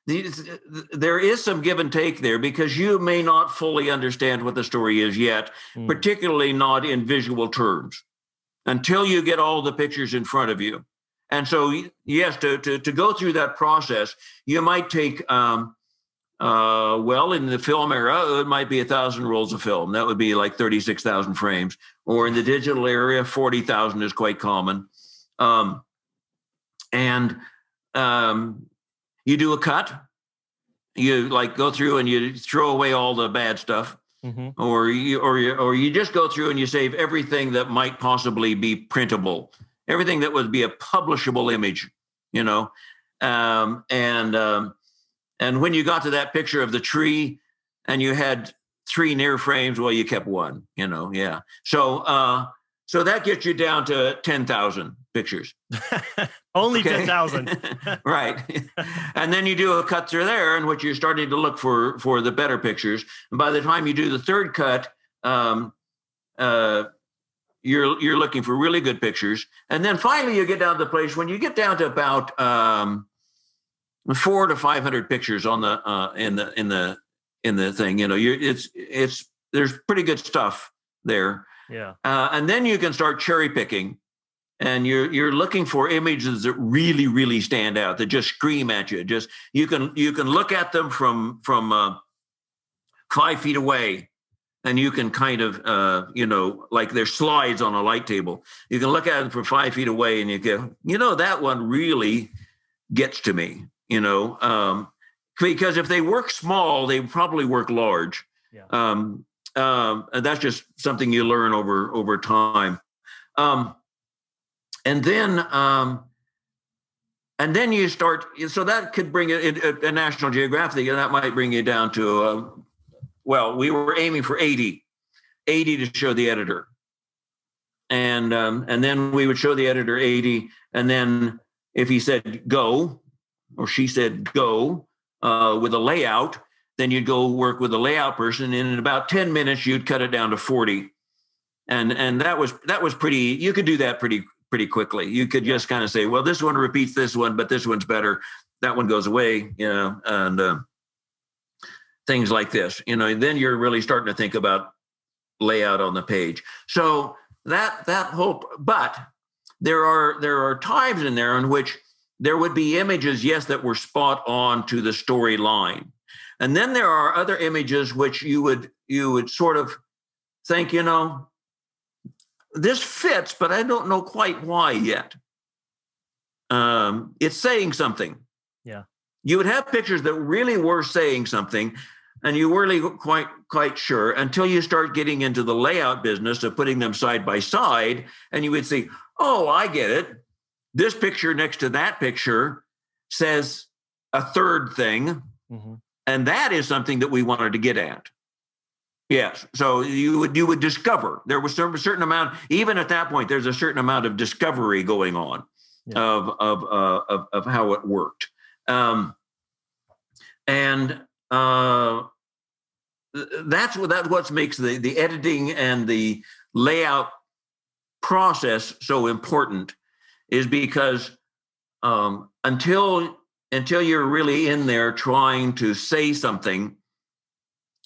Speaker 3: there is some give and take there because you may not fully understand what the story is yet, particularly not in visual terms, until you get all the pictures in front of you. And so, yes, to go through that process, you might take, well, in the film era, it might be 1,000 rolls of film. That would be like 36,000 frames. Or in the digital area, 40,000 is quite common. And you do a cut. You like go through and you throw away all the bad stuff. Or you just go through and you save everything that might possibly be printable, everything that would be a publishable image, you know. And when you got to that picture of the tree and you had 3 near frames, well, you kept 1, you know. Yeah. So that gets you down to 10,000 pictures.
Speaker 1: Only 10,000.
Speaker 3: Right. And then you do a cut through there in which you're starting to look for the better pictures. And by the time you do the third cut, you're looking for really good pictures. And then finally you get down to the place when you get down to about 400 to 500 pictures on the in the thing. You know, there's pretty good stuff there.
Speaker 1: Yeah.
Speaker 3: And then you can start cherry picking. And you're looking for images that really, really stand out, that just scream at you. Just you can look at them from 5 feet away, and you can kind of like there's slides on a light table. You can look at them from 5 feet away, and you go, that one really gets to me. Because if they work small, they probably work large.
Speaker 1: Yeah.
Speaker 3: And that's just something you learn over time. And then you start, so that could bring a National Geographic, and that might bring you down to, we were aiming for 80 to show the editor. And then we would show the editor 80. And then if he said go, or she said go with a layout, then you'd go work with a layout person. And in about 10 minutes, you'd cut it down to 40. And that was pretty, you could do that pretty quickly. You could just kind of say, well, this one repeats this one, but this one's better. That one goes away, and things like this, then you're really starting to think about layout on the page. So that whole, but there are times in there in which there would be images, yes, that were spot on to the storyline. And then there are other images which you would sort of think, this fits, but I don't know quite why yet. It's saying something.
Speaker 1: Yeah.
Speaker 3: You would have pictures that really were saying something, and you weren't quite sure until you start getting into the layout business of putting them side by side, and you would see, oh, I get it. This picture next to that picture says a third thing, and that is something that we wanted to get at. Yes. So you would discover there was a certain amount, even at that point, there's a certain amount of discovery going on of how it worked. That's what makes the editing and the layout process so important, is because until you're really in there trying to say something,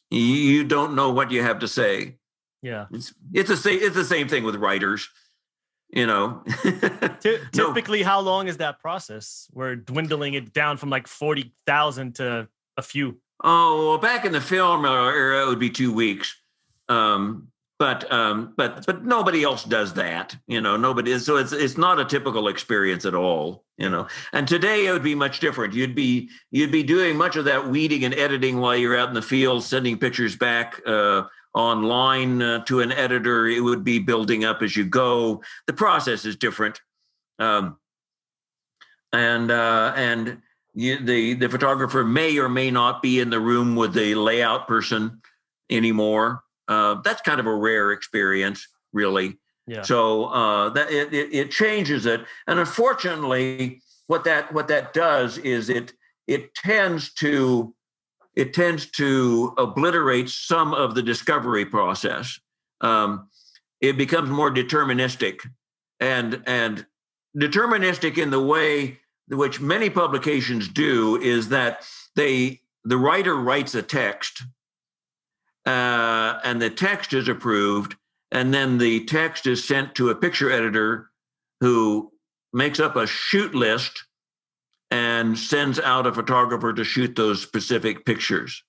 Speaker 3: you don't know what you have to say.
Speaker 1: Yeah.
Speaker 3: It's the same thing with writers,
Speaker 1: Typically, how long is that process? We're dwindling it down from like 40,000 to a few.
Speaker 3: Oh, well, back in the film era, it would be 2 weeks. But nobody else does that, nobody. So it's not a typical experience at all, And today it would be much different. You'd be doing much of that weeding and editing while you're out in the field, sending pictures back online to an editor. It would be building up as you go. The process is different, the photographer may or may not be in the room with the layout person anymore. That's kind of a rare experience, really.
Speaker 1: Yeah.
Speaker 3: So that it changes it, and unfortunately, what that does is it tends to obliterate some of the discovery process. It becomes more deterministic, and deterministic in the way which many publications do is that the writer writes a text, and the text is approved, and then the text is sent to a picture editor who makes up a shoot list and sends out a photographer to shoot those specific pictures.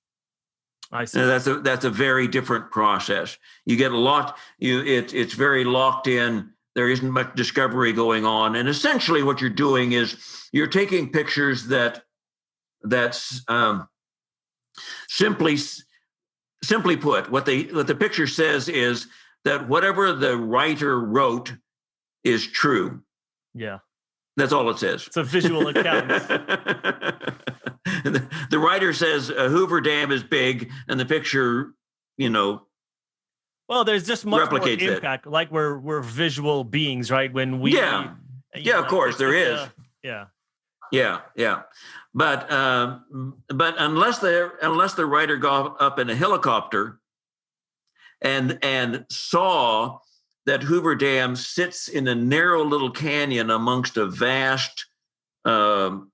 Speaker 1: I see.
Speaker 3: And that's a very different process. You get a lot. It's very locked in. There isn't much discovery going on, and essentially what you're doing is you're taking pictures that's simply put, what the picture says is that whatever the writer wrote is true.
Speaker 1: Yeah.
Speaker 3: That's all it says.
Speaker 1: It's a visual account.
Speaker 3: The writer says Hoover Dam is big, and the picture,
Speaker 1: well, there's just much more
Speaker 3: replicates
Speaker 1: impact. Like we're visual beings, right? When we
Speaker 3: of course there is. Yeah. But unless the writer got up in a helicopter and saw that Hoover Dam sits in a narrow little canyon amongst a vast desert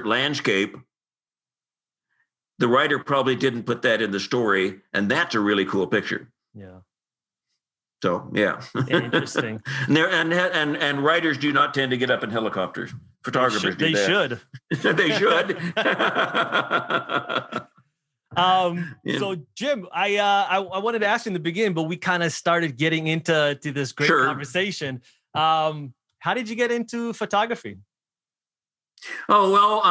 Speaker 3: landscape, the writer probably didn't put that in the story, and that's a really cool picture.
Speaker 1: Yeah.
Speaker 3: So yeah,
Speaker 1: interesting.
Speaker 3: and writers do not tend to get up in helicopters. Photographers do that. They should.
Speaker 1: So Jim, I wanted to ask you in the beginning, but we kind of started getting into this great conversation. How did you get into photography?
Speaker 3: Oh, well,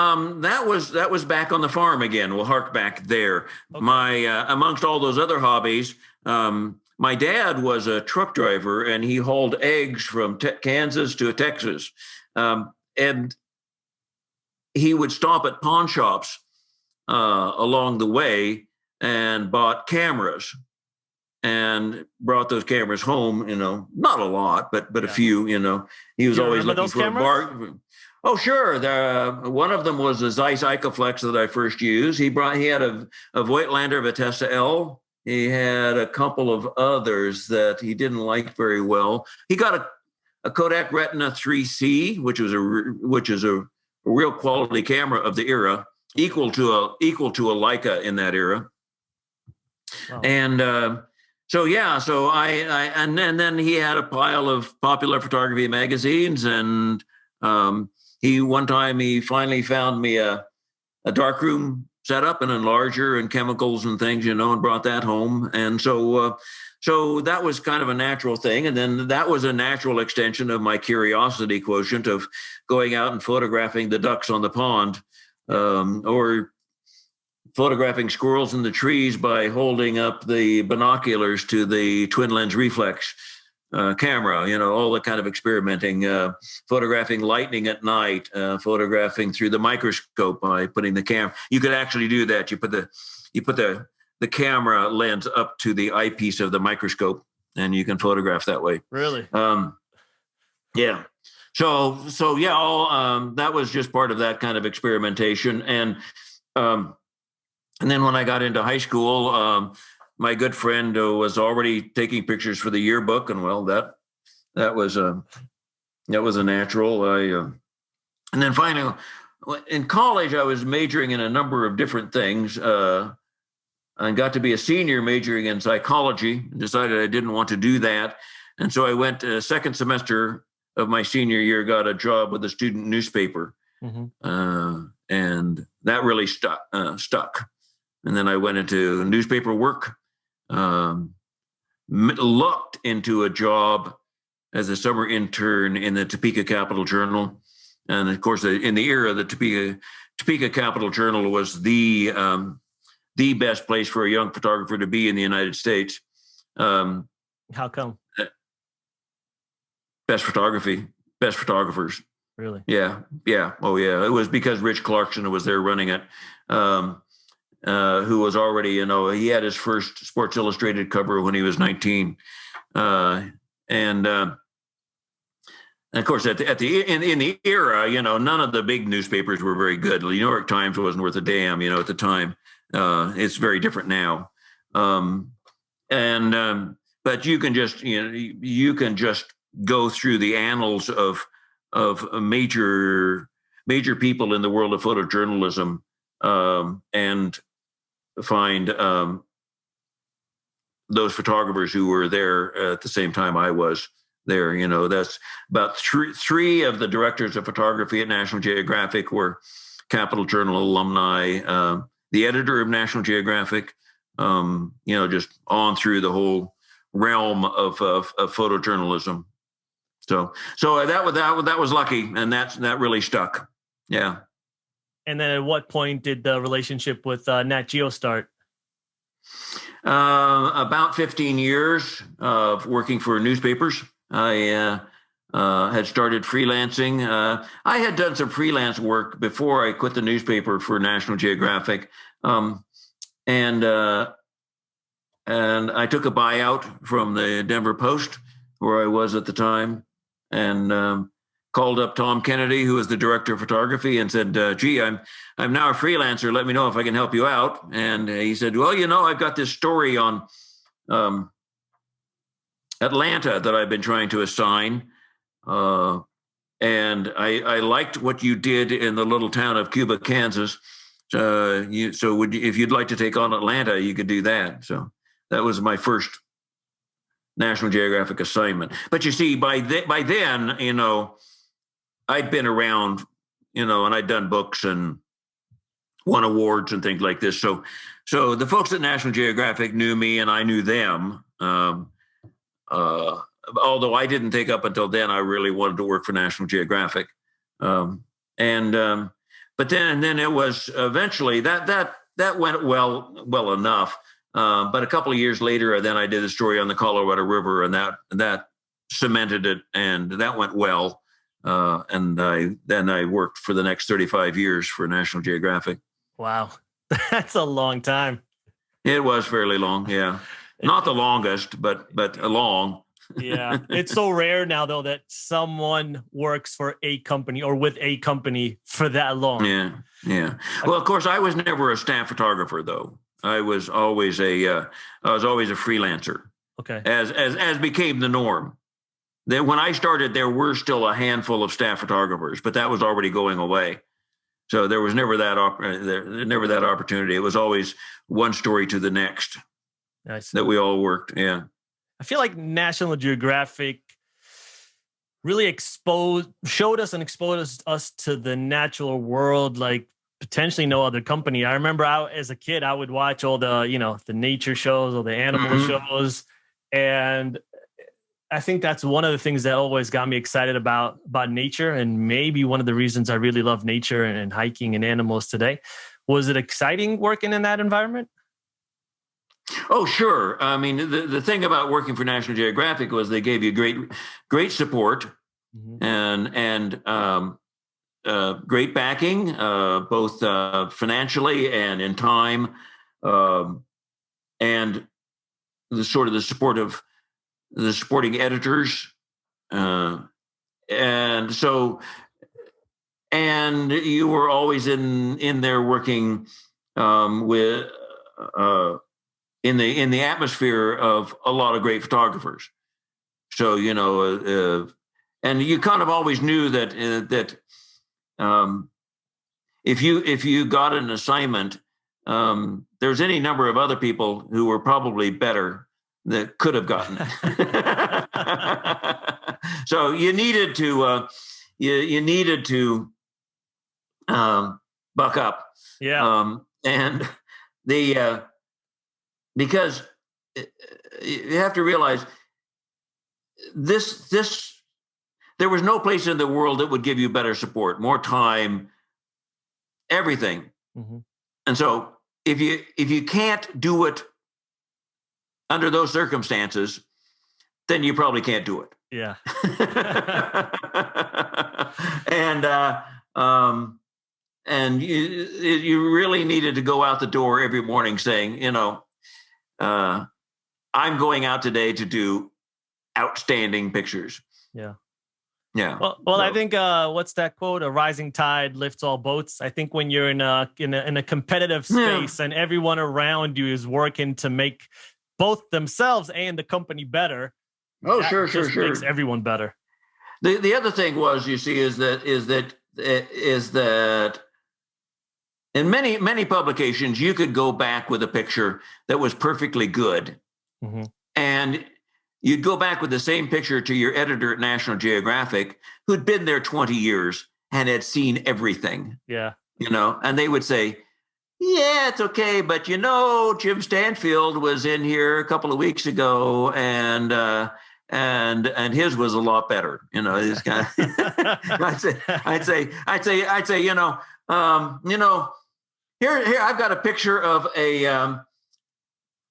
Speaker 3: that was back on the farm again. We'll hark back there. Okay. Amongst all those other hobbies, my dad was a truck driver, and he hauled eggs from Kansas to Texas. And he would stop at pawn shops along the way and bought cameras and brought those cameras home, not a lot, but a few, he was always looking for a bargain. Oh, sure. One of them was the Zeiss Icoflex that I first used. He had a Voigtlander Vitessa L. He had a couple of others that he didn't like very well. He got a Kodak Retina 3C, which is a real quality camera of the era, equal to a Leica in that era. Wow. And and then he had a pile of popular photography magazines, and one time he finally found me a darkroom setup and enlarger and chemicals and things, and brought that home. And so that was kind of a natural thing. And then that was a natural extension of my curiosity quotient of going out and photographing the ducks on the pond, or photographing squirrels in the trees by holding up the binoculars to the twin lens reflex camera, all the kind of experimenting, photographing lightning at night, photographing through the microscope by putting the camera. You could actually do that. You put the camera lens up to the eyepiece of the microscope, and you can photograph that way.
Speaker 1: Really?
Speaker 3: Yeah. So that was just part of that kind of experimentation. And then when I got into high school, my good friend was already taking pictures for the yearbook, and that was a natural. And then finally, in college, I was majoring in a number of different things. I got to be a senior majoring in psychology, and decided I didn't want to do that, and so I went second semester of my senior year, got a job with a student newspaper, and that really stuck. And then I went into newspaper work. Looked into a job as a summer intern in the Topeka Capital Journal, and of course, in the era, the Topeka Capital Journal was the best place for a young photographer to be in the United States.
Speaker 1: How come?
Speaker 3: Best photographers.
Speaker 1: Really?
Speaker 3: Yeah. Oh, yeah. It was because Rich Clarkson was there running it. Who was already, he had his first Sports Illustrated cover when he was 19. And of course, in the era, none of the big newspapers were very good. The New York Times wasn't worth a damn, at the time. It's very different now. But you can just go through the annals of major people in the world of photojournalism and find those photographers who were there at the same time I was there. That's about three of the directors of photography at National Geographic were Capital Journal alumni. The editor of National Geographic, just on through the whole realm of photojournalism. So that was lucky, and that really stuck. Yeah.
Speaker 1: And then at what point did the relationship with Nat Geo start?
Speaker 3: About 15 years of working for newspapers. I had started freelancing. I had done some freelance work before I quit the newspaper for National Geographic. And I took a buyout from the Denver Post, where I was at the time, and called up Tom Kennedy, who was the director of photography, and said, "Gee, I'm now a freelancer. Let me know if I can help you out." And he said, "Well, I've got this story on Atlanta that I've been trying to assign, and I liked what you did in the little town of Cuba, Kansas. If you'd like to take on Atlanta, you could do that." So that was my first National Geographic assignment. But you see, by then, I'd been around, and I'd done books and won awards and things like this. So the folks at National Geographic knew me, and I knew them. Although I didn't think up until then I really wanted to work for National Geographic. But then it was eventually that went well enough. But a couple of years later, then I did a story on the Colorado River, and that cemented it, and that went well. And I worked for the next 35 years for National Geographic.
Speaker 1: Wow, that's a long time.
Speaker 3: It was fairly long, yeah. Not the longest, but long.
Speaker 1: Yeah, it's so rare now, though, that someone works for a company or with a company for that long.
Speaker 3: Yeah. Well, of course, I was never a staff photographer, though. I was always a freelancer.
Speaker 1: Okay.
Speaker 3: As became the norm. When I started, there were still a handful of staff photographers, but that was already going away. So there was never that opportunity. It was always one story to the next. That we all worked. Yeah.
Speaker 1: I feel like National Geographic really showed us and exposed us to the natural world like potentially no other company. I remember as a kid, I would watch all the, the nature shows or the animal shows. And I think that's one of the things that always got me excited about nature. And maybe one of the reasons I really love nature and hiking and animals today. Was it exciting working in that environment?
Speaker 3: Oh, sure. I mean, the thing about working for National Geographic was they gave you great support and great backing, both financially and in time, and the support of the supporting editors, and you were always in there working with. In the atmosphere of a lot of great photographers. So, and you kind of always knew that if you got an assignment, there's any number of other people who were probably better that could have gotten it. So you needed to buck up.
Speaker 1: Yeah.
Speaker 3: And because you have to realize there was no place in the world that would give you better support, more time, everything. And so if you can't do it under those circumstances, then you probably can't do it.
Speaker 1: Yeah.
Speaker 3: And you really needed to go out the door every morning saying, I'm going out today to do outstanding pictures.
Speaker 1: Yeah.
Speaker 3: Yeah.
Speaker 1: Well, I think what's that quote? A rising tide lifts all boats. I think when you're in a competitive space and everyone around you is working to make both themselves and the company better,
Speaker 3: Oh,
Speaker 1: that
Speaker 3: sure.
Speaker 1: makes everyone better.
Speaker 3: The other thing was, you see, is that in many publications you could go back with a picture that was perfectly good,
Speaker 1: Mm-hmm.
Speaker 3: and you'd go back with the same picture to your editor at National Geographic, who'd been there 20 years and had seen everything.
Speaker 1: Yeah.
Speaker 3: And they would say, yeah, it's okay, but Jim Stanfield was in here a couple of weeks ago, and his was a lot better. This guy. I'd say, here I've got a picture of a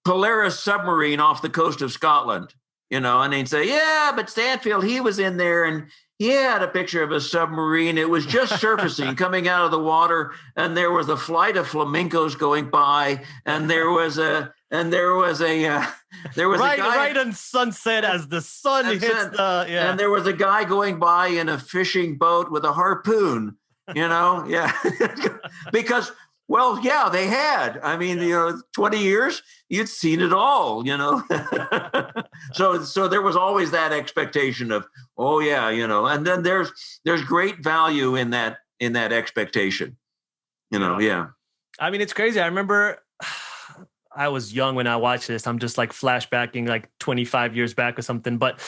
Speaker 3: Polaris submarine off the coast of Scotland. And they'd say, yeah, but Stanfield, he was in there and he had a picture of a submarine. It was just surfacing, coming out of the water, and there was a flight of flamingos going by, and there was a guy
Speaker 1: right on sunset as the sun hits
Speaker 3: and there was a guy going by in a fishing boat with a harpoon. Yeah, because. Well, yeah, they had. I mean, 20 years, you'd seen it all, So there was always that expectation of, oh yeah, and then there's great value in that expectation, yeah.
Speaker 1: I mean, it's crazy. I remember I was young when I watched this. I'm just like flashbacking like 25 years back or something. But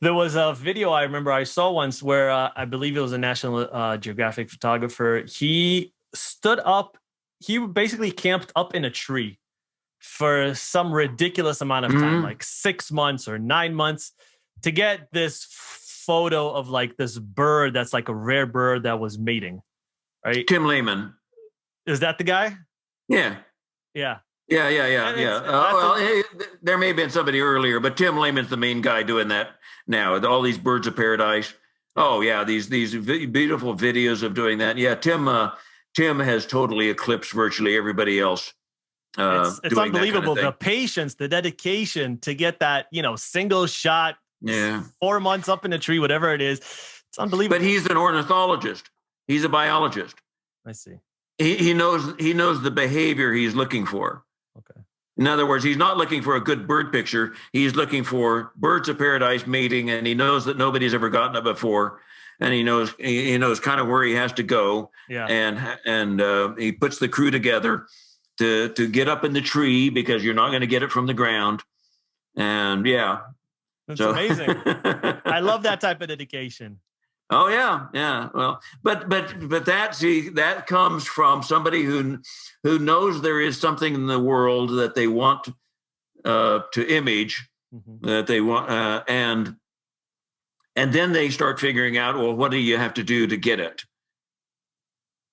Speaker 1: there was a video I remember I saw once where I believe it was a National Geographic photographer. He stood up. He basically camped up in a tree for some ridiculous amount of time, like 6 months or 9 months, to get this photo of like this bird that's like a rare bird that was mating, right?
Speaker 3: Tim Lehman.
Speaker 1: Is that the guy?
Speaker 3: Yeah.
Speaker 1: Yeah.
Speaker 3: Well, there may have been somebody earlier, but Tim Lehman's the main guy doing that now. All these birds of paradise. Oh, yeah, these beautiful videos of doing that. Yeah, Tim has totally eclipsed virtually everybody else.
Speaker 1: It's unbelievable. The patience, the dedication to get that, single shot.
Speaker 3: Yeah.
Speaker 1: 4 months up in a tree, whatever it is. It's unbelievable.
Speaker 3: But he's an ornithologist. He's a biologist.
Speaker 1: I see.
Speaker 3: He knows the behavior he's looking for.
Speaker 1: Okay.
Speaker 3: In other words, he's not looking for a good bird picture. He's looking for birds of paradise mating, and he knows that nobody's ever gotten it before. And he knows kind of where he has to go, and he puts the crew together to get up in the tree, because you're not going to get it from the ground. And
Speaker 1: that's amazing. I love that type of dedication.
Speaker 3: Oh yeah. Well, but that comes from somebody who knows there is something in the world that they want to image, that they want, and then they start figuring out, well, what do you have to do to get it?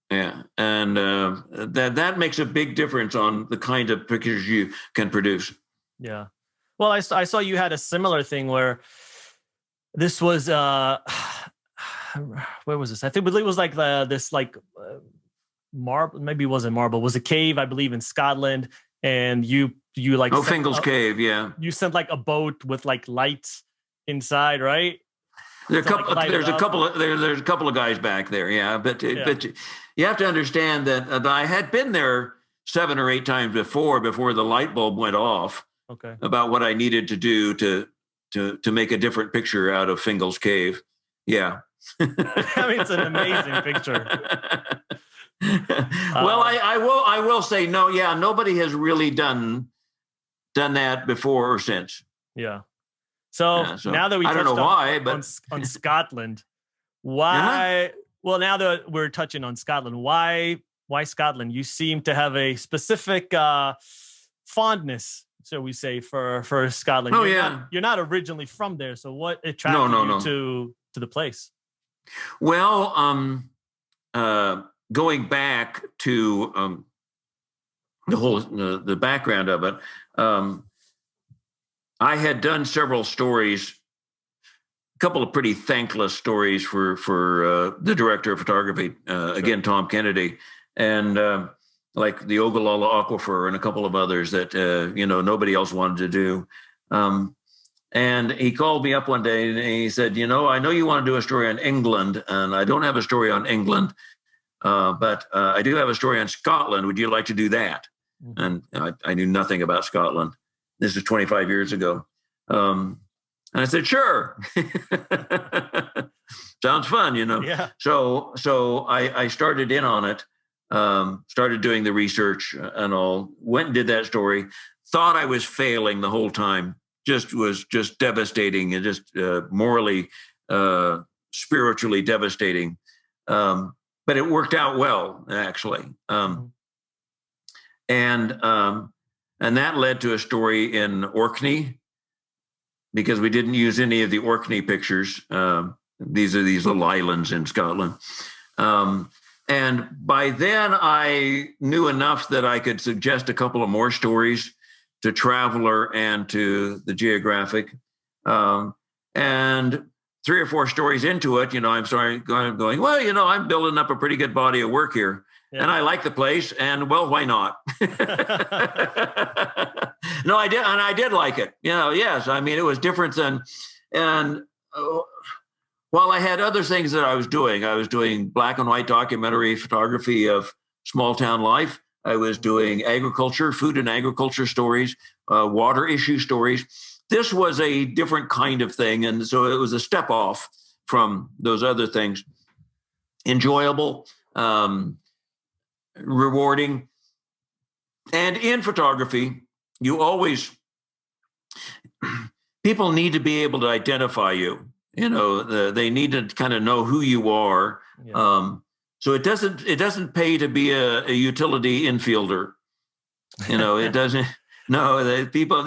Speaker 3: Yeah, and that makes a big difference on the kind of pictures you can produce.
Speaker 1: Yeah. Well, I saw you had a similar thing where this was where was this? I think it was like marble. Maybe it wasn't marble. It was a cave, I believe, in Scotland, and you like
Speaker 3: Fingal's Cave. Yeah,
Speaker 1: you sent like a boat with like lights inside, right?
Speaker 3: There's a couple of guys back there, yeah. But you have to understand that I had been there 7 or 8 times before the light bulb went off.
Speaker 1: Okay. About
Speaker 3: what I needed to do to make a different picture out of Fingal's Cave. Yeah.
Speaker 1: I mean, it's an amazing picture.
Speaker 3: Well, I will say no. Yeah, nobody has really done that before or since.
Speaker 1: Yeah. So now that we touched on Scotland, why? Well, now that we're touching on Scotland, why Scotland? You seem to have a specific fondness, so we say, for Scotland.
Speaker 3: Oh,
Speaker 1: you're not originally from there, so what attracted you to the place?
Speaker 3: Well, going back to the whole the background of it. I had done several stories, a couple of pretty thankless stories for the director of photography, again, Tom Kennedy, and like the Ogallala Aquifer and a couple of others that nobody else wanted to do. And he called me up one day and he said, I know you want to do a story on England, and I don't have a story on England, but I do have a story on Scotland. Would you like to do that? And I knew nothing about Scotland. This is 25 years ago. And I said, sure. Sounds fun,
Speaker 1: Yeah.
Speaker 3: So I started in on it, started doing the research and all, went and did that story, thought I was failing the whole time, was devastating and just morally, spiritually devastating. But it worked out well, actually. And that led to a story in Orkney, because we didn't use any of the Orkney pictures. These are these little islands in Scotland. And by then I knew enough that I could suggest a couple of more stories to Traveler and to the Geographic. And 3 or 4 stories into it, I'm going, well, I'm building up a pretty good body of work here. Yeah. And I like the place, and well, why not? No, I did, and I did like it. Yes, I mean, it was different and while I had other things that I was doing black and white documentary photography of small town life. I was doing agriculture, food and agriculture stories, water issue stories. This was a different kind of thing, and so it was a step off from those other things. Enjoyable, rewarding. And in photography, people need to be able to identify you. They need to kind of know who you are. Yeah. So it doesn't pay to be a utility infielder. It doesn't. No, the people.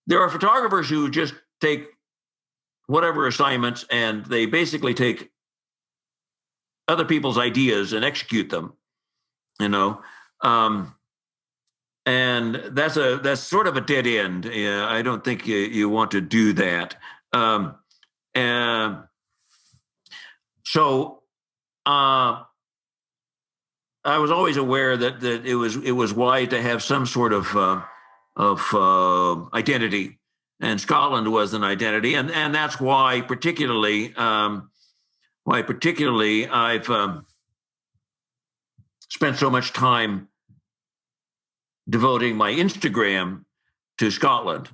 Speaker 3: There are photographers who just take whatever assignments and they basically take other people's ideas and execute them. And that's sort of a dead end. Yeah, I don't think you want to do that. So I was always aware that it was wise to have some sort of identity, and Scotland was an identity, and that's why particularly I've spent so much time devoting my Instagram to Scotland,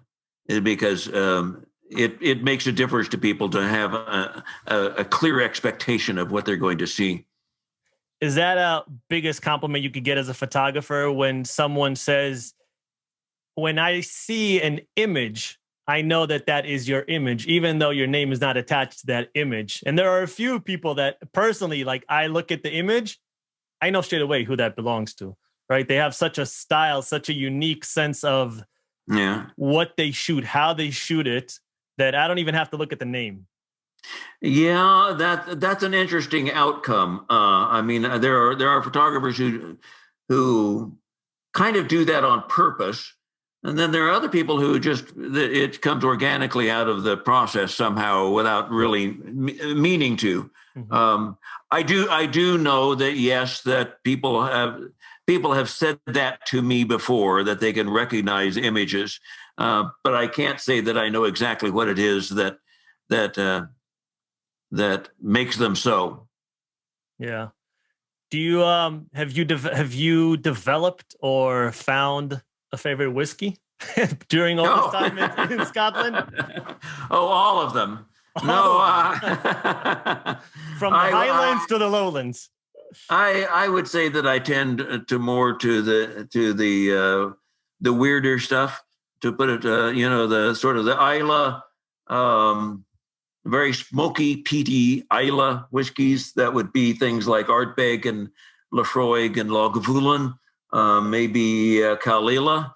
Speaker 3: because it makes a difference to people to have a clear expectation of what they're going to see.
Speaker 1: Is that a biggest compliment you could get as a photographer, when someone says, when I see an image, I know that is your image, even though your name is not attached to that image? And there are a few people that personally, like, I look at the image, I know straight away who that belongs to, right? They have such a style, such a unique sense of what they shoot, how they shoot it, that I don't even have to look at the name.
Speaker 3: Yeah, that's an interesting outcome. I mean, there are photographers who kind of do that on purpose, and then there are other people who it comes organically out of the process somehow without really meaning to. Mm-hmm. I do know that, yes, that people have said that to me before, that they can recognize images, but I can't say that I know exactly what it is that makes them so.
Speaker 1: Yeah. Do you have you developed or found a favorite whiskey during all this time in Scotland?
Speaker 3: Oh, all of them.
Speaker 1: From the highlands to the lowlands.
Speaker 3: I would say that I tend to more to the weirder stuff, to put it, the sort of the Isla, very smoky, peaty Isla whiskeys. That would be things like Ardbeg and Laphroaig and Lagavulin, maybe Kalila.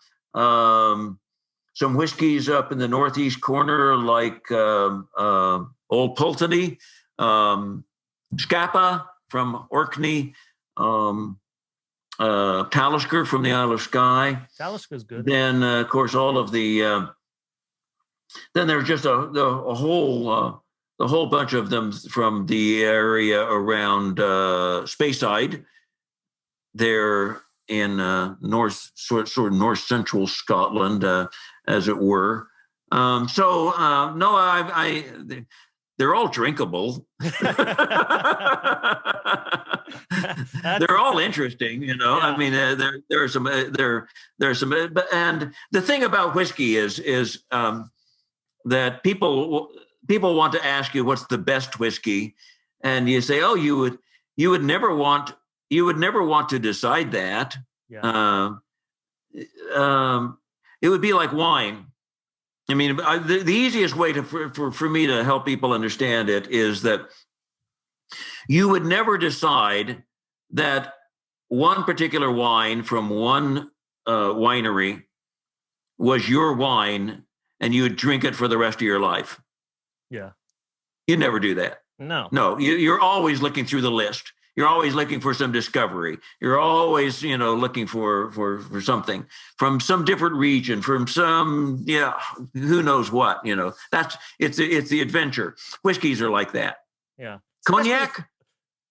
Speaker 3: Some whiskeys up in the northeast corner, like Old Pulteney, Scapa from Orkney, Talisker from the Isle of Skye.
Speaker 1: Talisker's good.
Speaker 3: Then, of course, all of the. Then there's just a whole bunch of them from the area around Speyside. They're in north central Scotland, as it were. No, they're all drinkable. They're all interesting, you know.
Speaker 1: Yeah.
Speaker 3: I mean, there are some but and the thing about whiskey is that people want to ask you what's the best whiskey, and you say, oh, you would never want to decide that.
Speaker 1: Yeah.
Speaker 3: It would be like wine. I mean, the easiest way for me to help people understand it is that you would never decide that one particular wine from one winery was your wine and you would drink it for the rest of your life.
Speaker 1: Yeah.
Speaker 3: You'd never do that.
Speaker 1: No.
Speaker 3: You're always looking through the list. You're always looking for some discovery. You're always, looking for something from some different region, from some, who knows what, it's the adventure. Whiskeys are like that.
Speaker 1: Yeah.
Speaker 3: Cognac?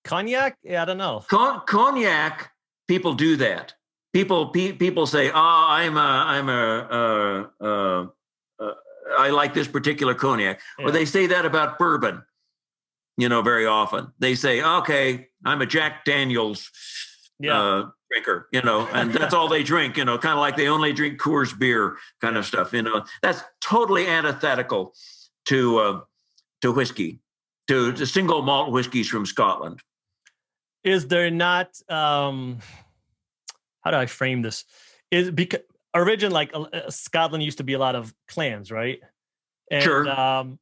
Speaker 1: Cognac? Yeah, I don't know.
Speaker 3: Cognac, people do that. People say, I like this particular cognac.
Speaker 1: Yeah.
Speaker 3: Or they say that about bourbon. Very often they say, okay, I'm a Jack Daniels drinker, and that's all they drink, kind of like they only drink Coors beer kind of stuff. That's totally antithetical to whiskey, to single malt whiskeys from Scotland.
Speaker 1: Is there not, how do I frame this? Is because originally, Scotland used to be a lot of clans, right? And,
Speaker 3: sure.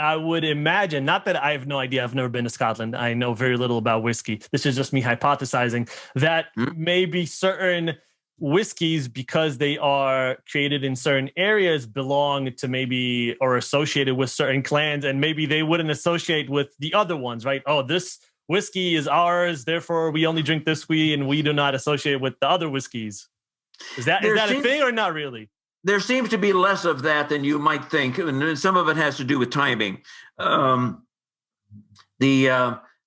Speaker 1: I would imagine, not that I have no idea, I've never been to Scotland. I know very little about whiskey. This is just me hypothesizing that maybe certain whiskeys, because they are created in certain areas, belong to maybe or associated with certain clans, and maybe they wouldn't associate with the other ones, right? Oh, this whiskey is ours, therefore we only drink this whiskey and we do not associate with the other whiskeys. Is that a thing or not really?
Speaker 3: There seems to be less of that than you might think, and some of it has to do with timing. The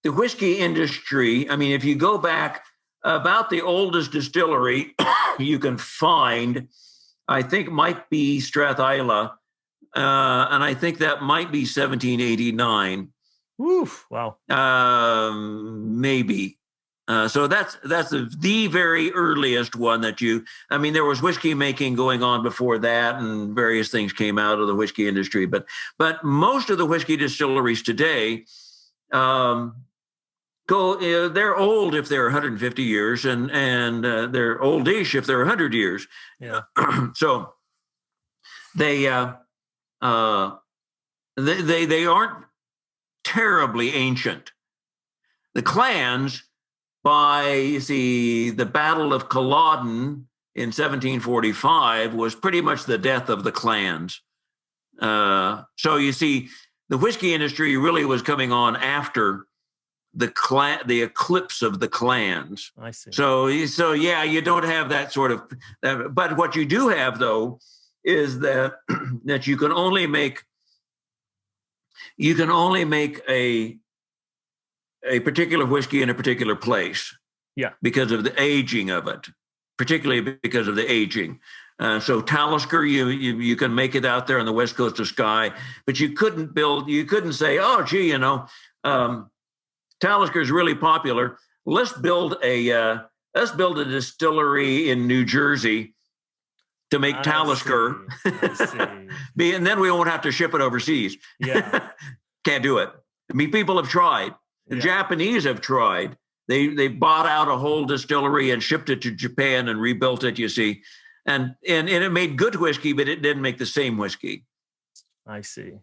Speaker 3: whiskey industry, I mean, if you go back, about the oldest distillery you can find, I think might be Strathisla, and I think that might be 1789.
Speaker 1: Oof, wow.
Speaker 3: Maybe. So that's the very earliest one that there was whiskey making going on before that, and various things came out of the whiskey industry. But most of the whiskey distilleries today they're old if they're 150 years, and they're oldish if they're 100 years.
Speaker 1: Yeah.
Speaker 3: So they aren't terribly ancient. The clans, by the Battle of Culloden in 1745, was pretty much the death of the clans. So you see, the whiskey industry really was coming on after the eclipse of the clans.
Speaker 1: I see.
Speaker 3: So yeah, you don't have that sort of. But what you do have, though, is that you can only make a particular whiskey in a particular place.
Speaker 1: Yeah.
Speaker 3: Because of the aging of it, particularly because of the aging. So Talisker, you can make it out there on the west coast of Skye, but you couldn't say, oh, gee, Talisker is really popular. Let's build a distillery in New Jersey to make Talisker.
Speaker 1: I see.
Speaker 3: And then we won't have to ship it overseas.
Speaker 1: Yeah.
Speaker 3: Can't do it. I mean, people have tried. The Japanese have tried. They bought out a whole distillery and shipped it to Japan and rebuilt it, you see. And it made good whiskey, but it didn't make the same whiskey.
Speaker 1: I see.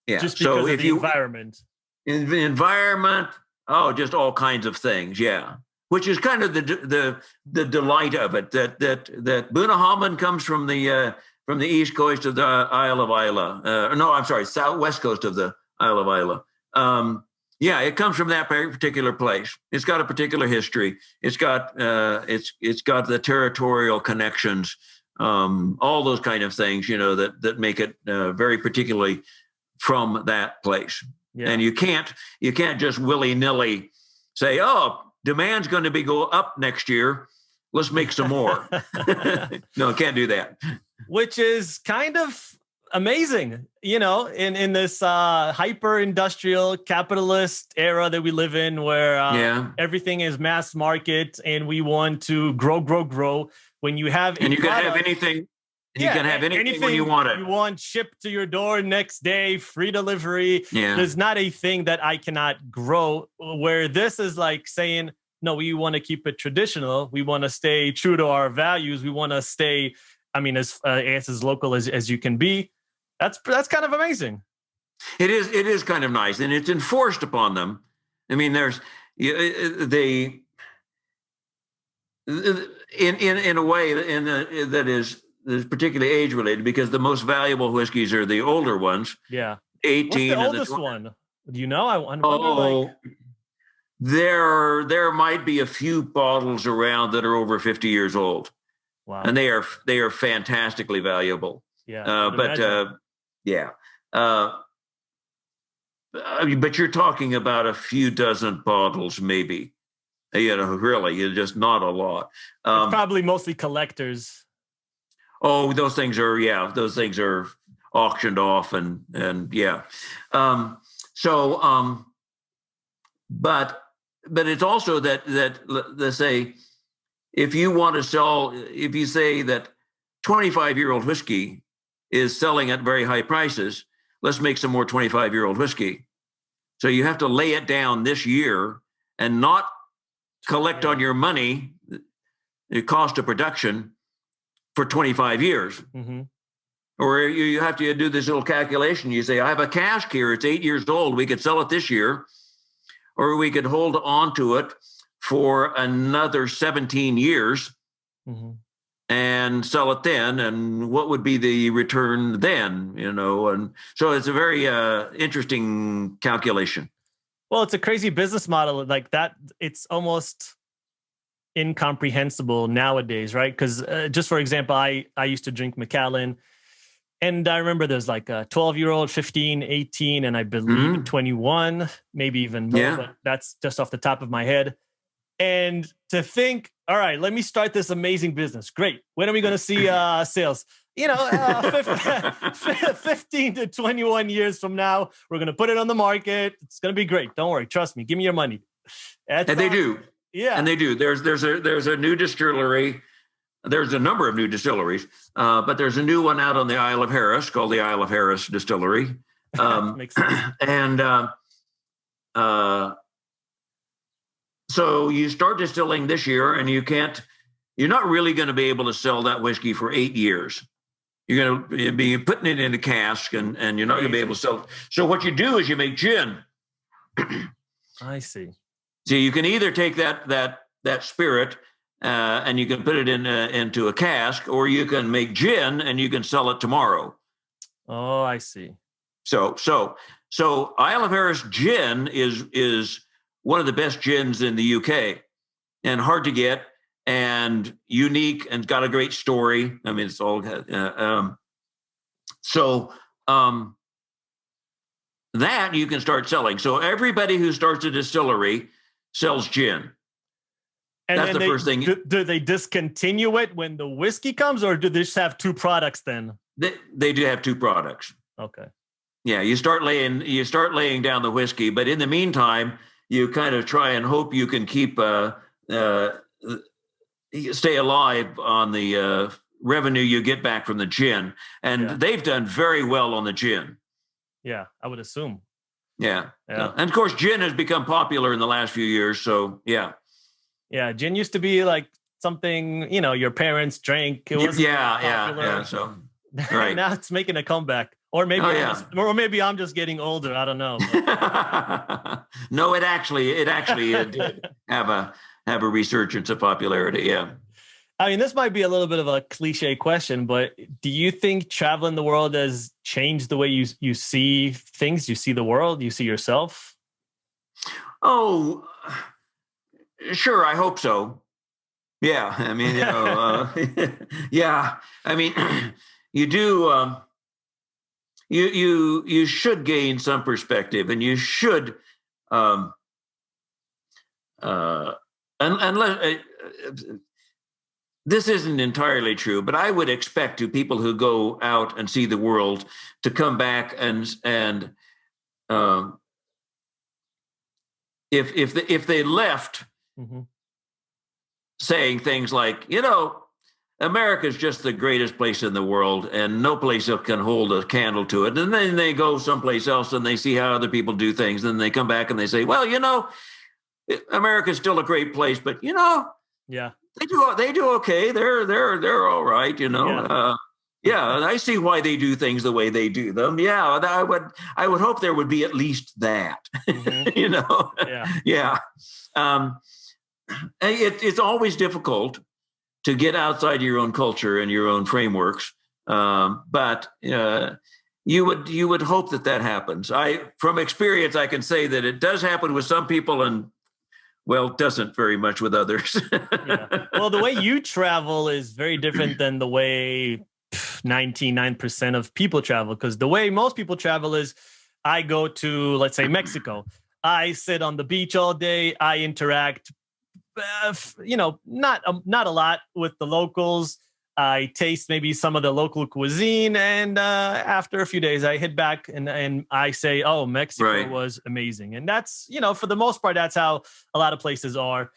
Speaker 3: Yeah.
Speaker 1: Just because of the environment.
Speaker 3: In the environment, just all kinds of things, yeah. Which is kind of the delight of it, that Bunnahabhain comes from the east coast of the Isle of Islay. Southwest coast of the Isle of Islay. Yeah, it comes from that particular place. It's got a particular history. It's got the territorial connections, all those kind of things, that make it very particularly from that place. Yeah. And you can't just willy-nilly say, oh, demand's going to go up next year. Let's make some more. No, can't do that.
Speaker 1: Which is kind of amazing. In this hyper industrial capitalist era that we live in, where everything is mass market and we want to grow. When you have
Speaker 3: and you can have anything. You can have anything when you want it.
Speaker 1: You want shipped to your door next day, free delivery.
Speaker 3: Yeah.
Speaker 1: There's not a thing that I cannot grow. Where this is like saying, no, we want to keep it traditional. We want to stay true to our values. We want to stay, as local as you can be. That's kind of amazing.
Speaker 3: It is kind of nice, and it's enforced upon them. I mean, there's they in a way that is particularly age related, because the most valuable whiskeys are the older ones.
Speaker 1: Yeah,
Speaker 3: 18.
Speaker 1: What's the oldest one? Do you know?
Speaker 3: There might be a few bottles around that are over 50 years old.
Speaker 1: Wow,
Speaker 3: and they are fantastically valuable.
Speaker 1: Yeah,
Speaker 3: but you're talking about a few dozen bottles, maybe. Really, just not a lot.
Speaker 1: It's probably mostly collectors.
Speaker 3: Oh, those things are auctioned off, and yeah. But it's also that let's say, if you say that 25-year-old whiskey is selling at very high prices, let's make some more 25-year-old whiskey. So you have to lay it down this year and not collect on your money, the cost of production, for 25 years.
Speaker 1: Mm-hmm.
Speaker 3: Or you have to do this little calculation. You say, I have a cask here. It's 8 years old. We could sell it this year, or we could hold on to it for another 17 years.
Speaker 1: Mm-hmm.
Speaker 3: And sell it then, and what would be the return then? And so it's a very interesting calculation.
Speaker 1: Well, it's a crazy business model like that. It's almost incomprehensible nowadays, right? Because just for example, I used to drink Macallan, and I remember there's like a 12-year-old, 15, 18, and I believe 21, maybe even more, but that's just off the top of my head. And to think, all right, let me start this amazing business. Great. When are we going to see sales? 15 to 21 years from now, we're going to put it on the market. It's going to be great. Don't worry. Trust me. Give me your money.
Speaker 3: And they do.
Speaker 1: Yeah.
Speaker 3: And they do. There's a new distillery. There's a number of new distilleries, but there's a new one out on the Isle of Harris called the Isle of Harris Distillery.
Speaker 1: Makes sense.
Speaker 3: And so you start distilling this year, and you're not really going to be able to sell that whiskey for 8 years. You're going to be putting it in a cask, and you're not going to be able to sell it. So what you do is you make gin.
Speaker 1: I see.
Speaker 3: So you can either take that spirit and you can put it into a cask, or you can make gin and you can sell it tomorrow.
Speaker 1: Oh, I see.
Speaker 3: So Isle of Harris gin is one of the best gins in the UK, and hard to get, and unique, and got a great story. I mean, it's all that you can start selling. So everybody who starts a distillery sells gin.
Speaker 1: And
Speaker 3: that's the first thing.
Speaker 1: Do they discontinue it when the whiskey comes, or do they just have two products then?
Speaker 3: They do have two products.
Speaker 1: Okay.
Speaker 3: Yeah, you start laying down the whiskey, but in the meantime, you kind of try and hope you can keep stay alive on the revenue you get back from the gin. And they've done very well on the gin.
Speaker 1: Yeah, I would assume.
Speaker 3: Yeah. And of course, gin has become popular in the last few years. So, yeah.
Speaker 1: Yeah, gin used to be like something, your parents drank. It was
Speaker 3: yeah. So, right.
Speaker 1: Now it's making a comeback. Or maybe I'm just getting older. I don't know.
Speaker 3: No, it actually did have a resurgence of popularity. Yeah.
Speaker 1: I mean, this might be a little bit of a cliche question, but do you think traveling the world has changed the way you see things? You see the world? You see yourself?
Speaker 3: Oh, sure. I hope so. Yeah. I mean, yeah. I mean, you do. You should gain some perspective, and you should, unless this isn't entirely true, but I would expect to people who go out and see the world to come back and um, if they left
Speaker 1: Mhm.
Speaker 3: saying things like, America is just the greatest place in the world, and no place else can hold a candle to it. And then they go someplace else and they see how other people do things. Then they come back and they say, well, America's still a great place, but
Speaker 1: Yeah.
Speaker 3: they do okay. They're all right.
Speaker 1: Yeah.
Speaker 3: Yeah, and I see why they do things the way they do them. Yeah, I would hope there would be at least that.
Speaker 1: Mhm. Yeah.
Speaker 3: Yeah. Um, it's always difficult to get outside your own culture and your own frameworks, but you would hope that happens. From experience, I can say that it does happen with some people, and it doesn't very much with others.
Speaker 1: Yeah. Well, the way you travel is very different than the way 99% of people travel, because the way most people travel is I go to, let's say, Mexico. I sit on the beach all day. I interact, not a lot with the locals. I taste maybe some of the local cuisine. And after a few days, I hit back and I say, oh, Mexico was amazing. And that's, for the most part, that's how a lot of places are.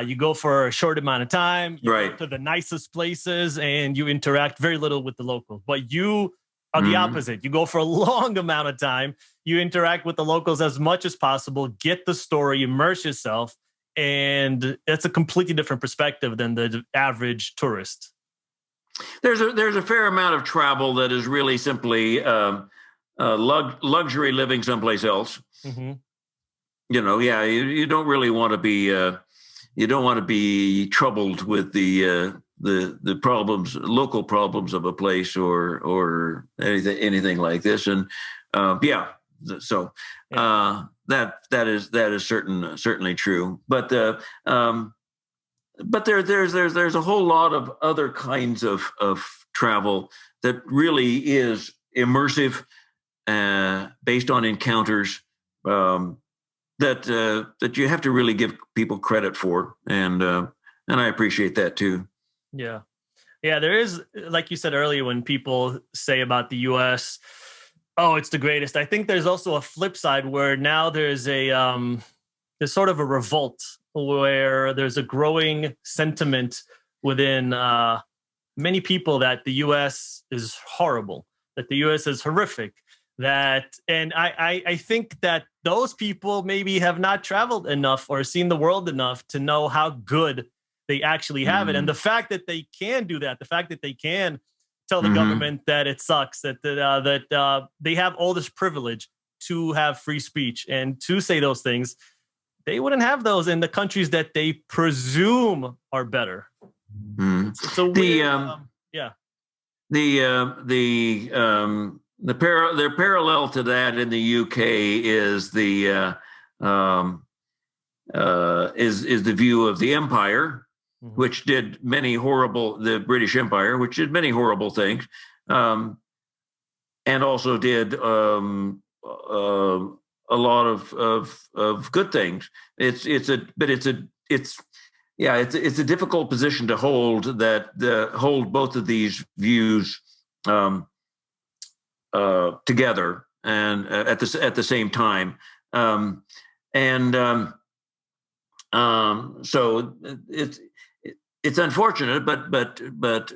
Speaker 1: You go for a short amount of time, you go to the nicest places, and you interact very little with the locals. But you are the opposite. You go for a long amount of time, you interact with the locals as much as possible, get the story, immerse yourself, and it's a completely different perspective than the average tourist.
Speaker 3: There's a fair amount of travel that is really simply luxury living someplace else.
Speaker 1: Mm-hmm.
Speaker 3: You don't really want to be you don't want to be troubled with the problems, local problems of a place or anything like this. And so that is certainly true. But there's a whole lot of other kinds of travel that really is immersive, based on encounters, that you have to really give people credit for, and I appreciate that too.
Speaker 1: Yeah, there is, like you said earlier, when people say about the U.S., oh, it's the greatest. I think there's also a flip side where now there's there's sort of a revolt, where there's a growing sentiment within many people that the U.S. is horrible, that the U.S. is horrific. And I think that those people maybe have not traveled enough or seen the world enough to know how good they actually have it. And the fact that they can do that, the fact that they can tell the government that it sucks, that they have all this privilege to have free speech and to say those things, they wouldn't have those in the countries that they presume are better. It's a weird,
Speaker 3: The parallel to that in the UK is the view of the Empire, which did the British Empire, which did many horrible things, and also did a lot of good things. It's a difficult position to hold, hold both of these views together and at the same time, so it's unfortunate, but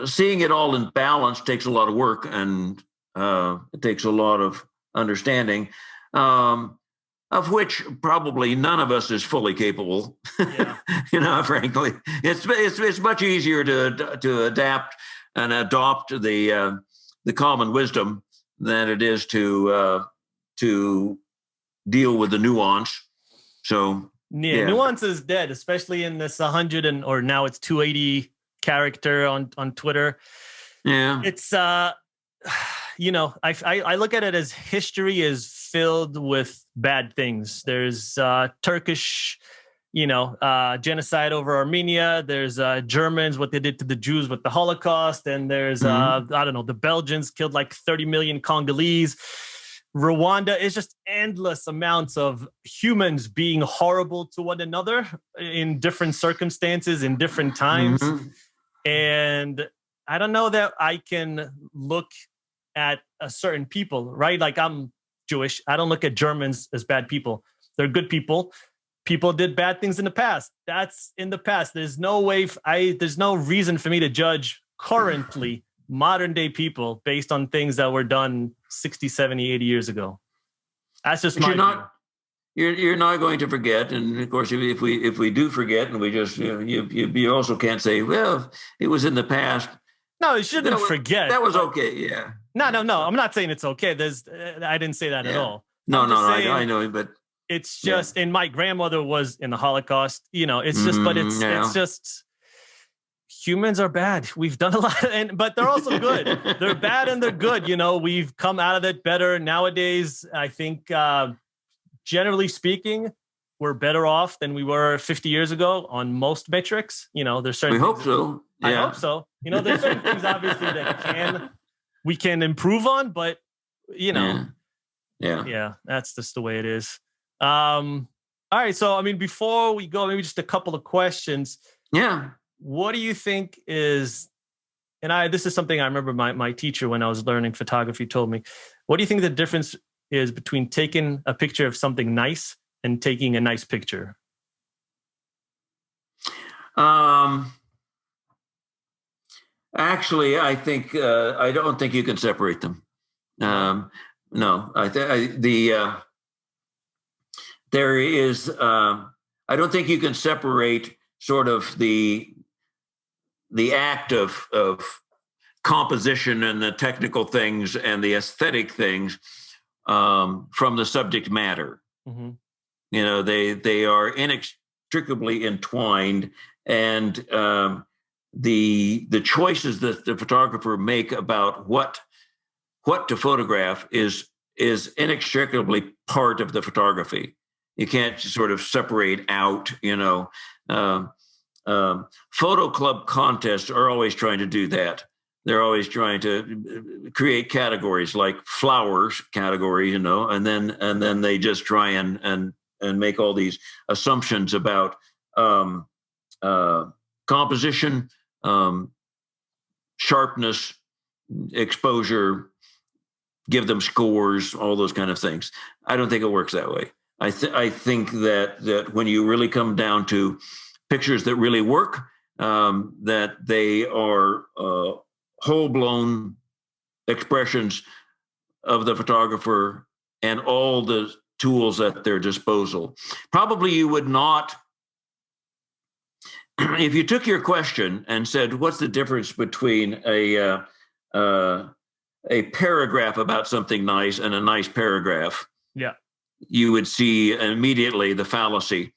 Speaker 3: seeing it all in balance takes a lot of work, and it takes a lot of understanding, of which probably none of us is fully capable. Yeah. Frankly, it's much easier to adapt and adopt the common wisdom than it is to deal with the nuance. So
Speaker 1: nuance is dead, especially in this 100 or now it's 280 character on Twitter.
Speaker 3: Yeah,
Speaker 1: it's I look at it as history is filled with bad things. There's Turkish, genocide over Armenia. There's Germans, what they did to the Jews with the Holocaust. And there's, the Belgians killed like 30 million Congolese. Rwanda. It's just endless amounts of humans being horrible to one another in different circumstances, in different times.
Speaker 3: Mm-hmm.
Speaker 1: And I don't know that I can look at a certain people, right? Like, I'm Jewish. I don't look at Germans as bad people. They're good people. People did bad things in the past. That's in the past. There's no way, there's no reason for me to judge currently modern day people based on things that were done 60, 70, 80 years ago. That's just
Speaker 3: But
Speaker 1: my view.
Speaker 3: you're not going to forget, and of course, if we do forget, and we just you also can't say, well, it was in the past.
Speaker 1: No, you shouldn't forget.
Speaker 3: That was okay. Yeah.
Speaker 1: No. I'm not saying it's okay. I didn't say that at all.
Speaker 3: No. I know, but
Speaker 1: it's just, and my grandmother was in the Holocaust. It's just, but it's just. Humans are bad. We've done a lot, but they're also good. They're bad and they're good. We've come out of it better nowadays. I think, generally speaking, we're better off than we were 50 years ago on most metrics. There's certain.
Speaker 3: We hope so. Yeah.
Speaker 1: I hope so. There's certain things obviously that we can improve on, but yeah, that's just the way it is. All right. So, before we go, maybe just a couple of questions.
Speaker 3: Yeah.
Speaker 1: What do you think is, and this is something I remember my teacher when I was learning photography told me, what do you think the difference is between taking a picture of something nice and taking a nice picture?
Speaker 3: Actually, I think I don't think you can separate them. No, there is. I don't think you can separate sort of the act of composition and the technical things and the aesthetic things from the subject matter.
Speaker 1: Mm-hmm.
Speaker 3: They are inextricably entwined, and the choices that the photographer make about what to photograph is inextricably part of the photography. You can't sort of separate out, photo club contests are always trying to do that. They're always trying to create categories like flowers category, and then they just try and make all these assumptions about composition, sharpness, exposure, give them scores, all those kind of things. I don't think it works that way. I think that when you really come down to pictures that really work, that they are whole-blown expressions of the photographer and all the tools at their disposal. Probably you would not, if you took your question and said, what's the difference between a paragraph about something nice and a nice paragraph?
Speaker 1: Yeah.
Speaker 3: You would see immediately the fallacy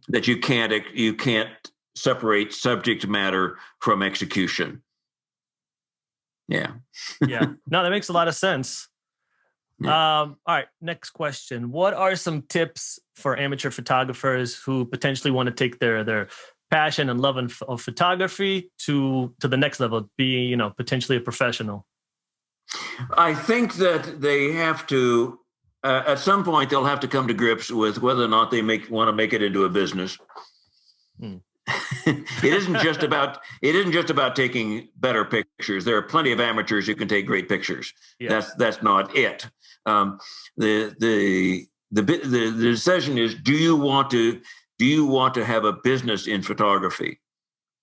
Speaker 3: that you can't separate subject matter from execution. Yeah.
Speaker 1: Yeah. No, that makes a lot of sense. Yeah. All right. Next question. What are some tips for amateur photographers who potentially want to take their passion and love of photography to the next level, being, potentially a professional?
Speaker 3: I think that they have to, at some point, they'll have to come to grips with whether or not they want to make it into a business. It isn't just about taking better pictures. There are plenty of amateurs who can take great pictures. Yeah. That's not it. The decision is: do you want to have a business in photography,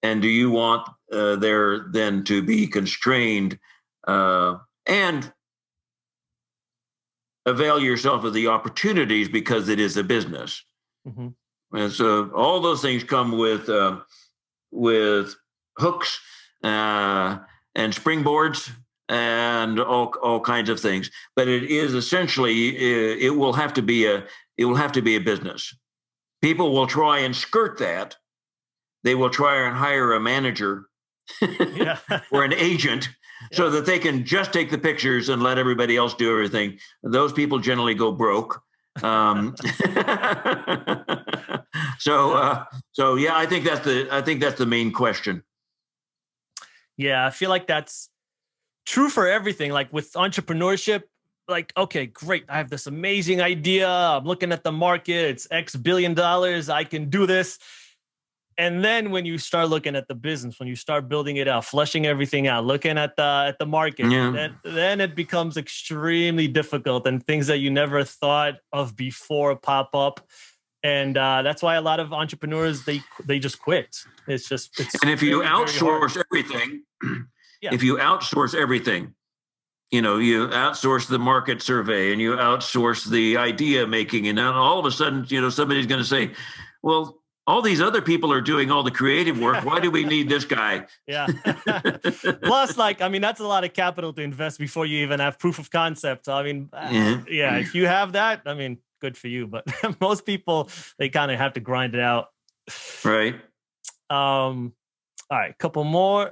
Speaker 3: and do you want there then to be constrained and avail yourself of the opportunities because it is a business. Mm-hmm. And so all those things come with hooks and springboards and all kinds of things. But it is essentially it will have to be a business. People will try and skirt that. They will try and hire a manager or an agent so that they can just take the pictures and let everybody else do everything. Those people generally go broke. So yeah, I think that's the main question.
Speaker 1: Yeah, I feel like that's true for everything. Like with entrepreneurship, like, okay, great. I have this amazing idea. I'm looking at the market. It's X billion dollars. I can do this. And then when you start looking at the business, when you start building it out, fleshing everything out, looking at the market,
Speaker 3: Yeah.
Speaker 1: then it becomes extremely difficult, and things that you never thought of before pop up. And that's why a lot of entrepreneurs they just quit. It's
Speaker 3: And if you
Speaker 1: very, very hard.
Speaker 3: outsource everything,
Speaker 1: Yeah.
Speaker 3: if you outsource everything, you outsource the market survey and you outsource the idea making, and then all of a sudden, somebody's going to say, well, all these other people are doing all the creative work. Why do we need this guy?
Speaker 1: Yeah. Plus, that's a lot of capital to invest before you even have proof of concept. So,
Speaker 3: Yeah.
Speaker 1: if you have that, good for you. But most people, they kind of have to grind it out.
Speaker 3: Right.
Speaker 1: All right, a couple more.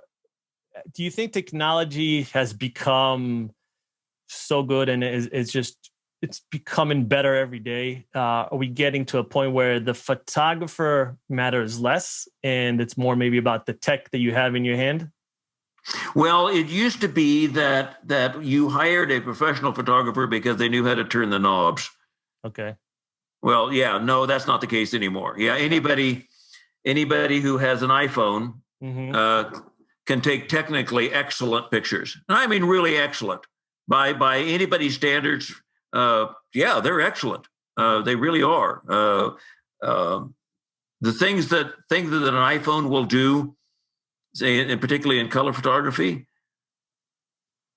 Speaker 1: Do you think technology has become so good and it's becoming better every day? Are we getting to a point where the photographer matters less and it's more maybe about the tech that you have in your hand?
Speaker 3: Well, it used to be that you hired a professional photographer because they knew how to turn the knobs.
Speaker 1: Okay.
Speaker 3: Well, yeah, no, that's not the case anymore. Yeah, anybody who has an iPhone can take technically excellent pictures. I mean, really excellent by anybody's standards. Yeah, they're excellent. They really are. The things that an iPhone will do, say, and particularly in color photography,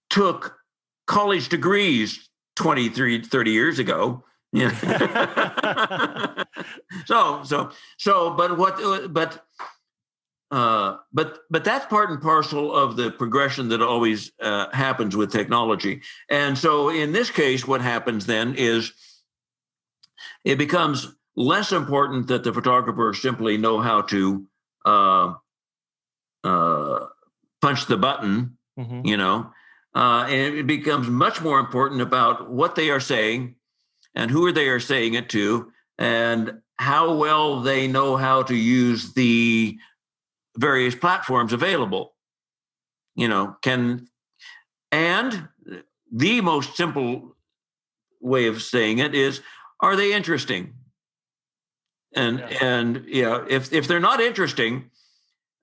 Speaker 3: took college degrees 30 years ago. Yeah. But that's part and parcel of the progression that always happens with technology. And so in this case, what happens then is it becomes less important that the photographer simply know how to punch the button, and it becomes much more important about what they are saying and who they are saying it to and how well they know how to use the various platforms available. And the most simple way of saying it is, are they interesting? And if they're not interesting,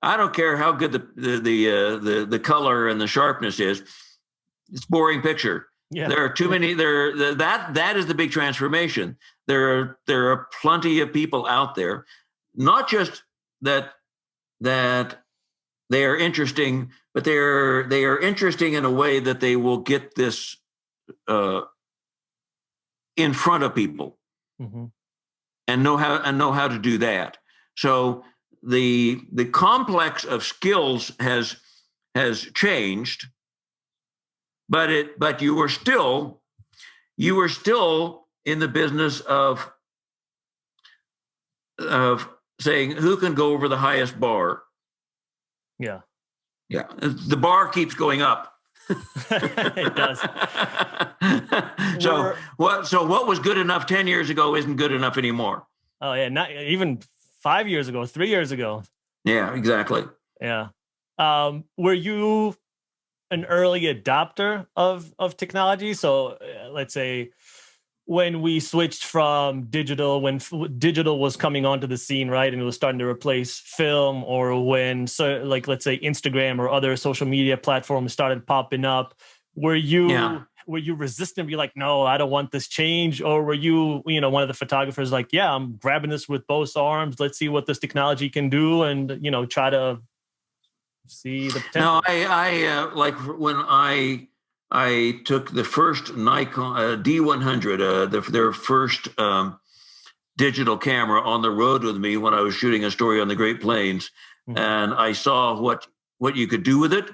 Speaker 3: I don't care how good the color and the sharpness is. It's a boring picture. Yeah. There are too many. That is the big transformation. There are plenty of people out there, not just that they are interesting, but they are interesting in a way that they will get this in front of people, and know how to do that. So the complex of skills has changed, but you were still in the business of saying who can go over the highest bar. Yeah. The bar keeps going up.
Speaker 1: It does.
Speaker 3: So what was good enough 10 years ago isn't good enough anymore.
Speaker 1: Oh yeah, not even 5 years ago, 3 years ago.
Speaker 3: Yeah, exactly.
Speaker 1: Yeah. Were you an early adopter of technology? So let's say when we switched from digital, when digital was coming onto the scene, right, and it was starting to replace film, or when, so like, let's say Instagram or other social media platforms started popping up, were you resistant? You're like, no, I don't want this change? Or were you, one of the photographers like, yeah, I'm grabbing this with both arms. Let's see what this technology can do, and try to see the potential.
Speaker 3: No, I like when I took the first Nikon D100, their first digital camera, on the road with me when I was shooting a story on the Great Plains, and I saw what you could do with it.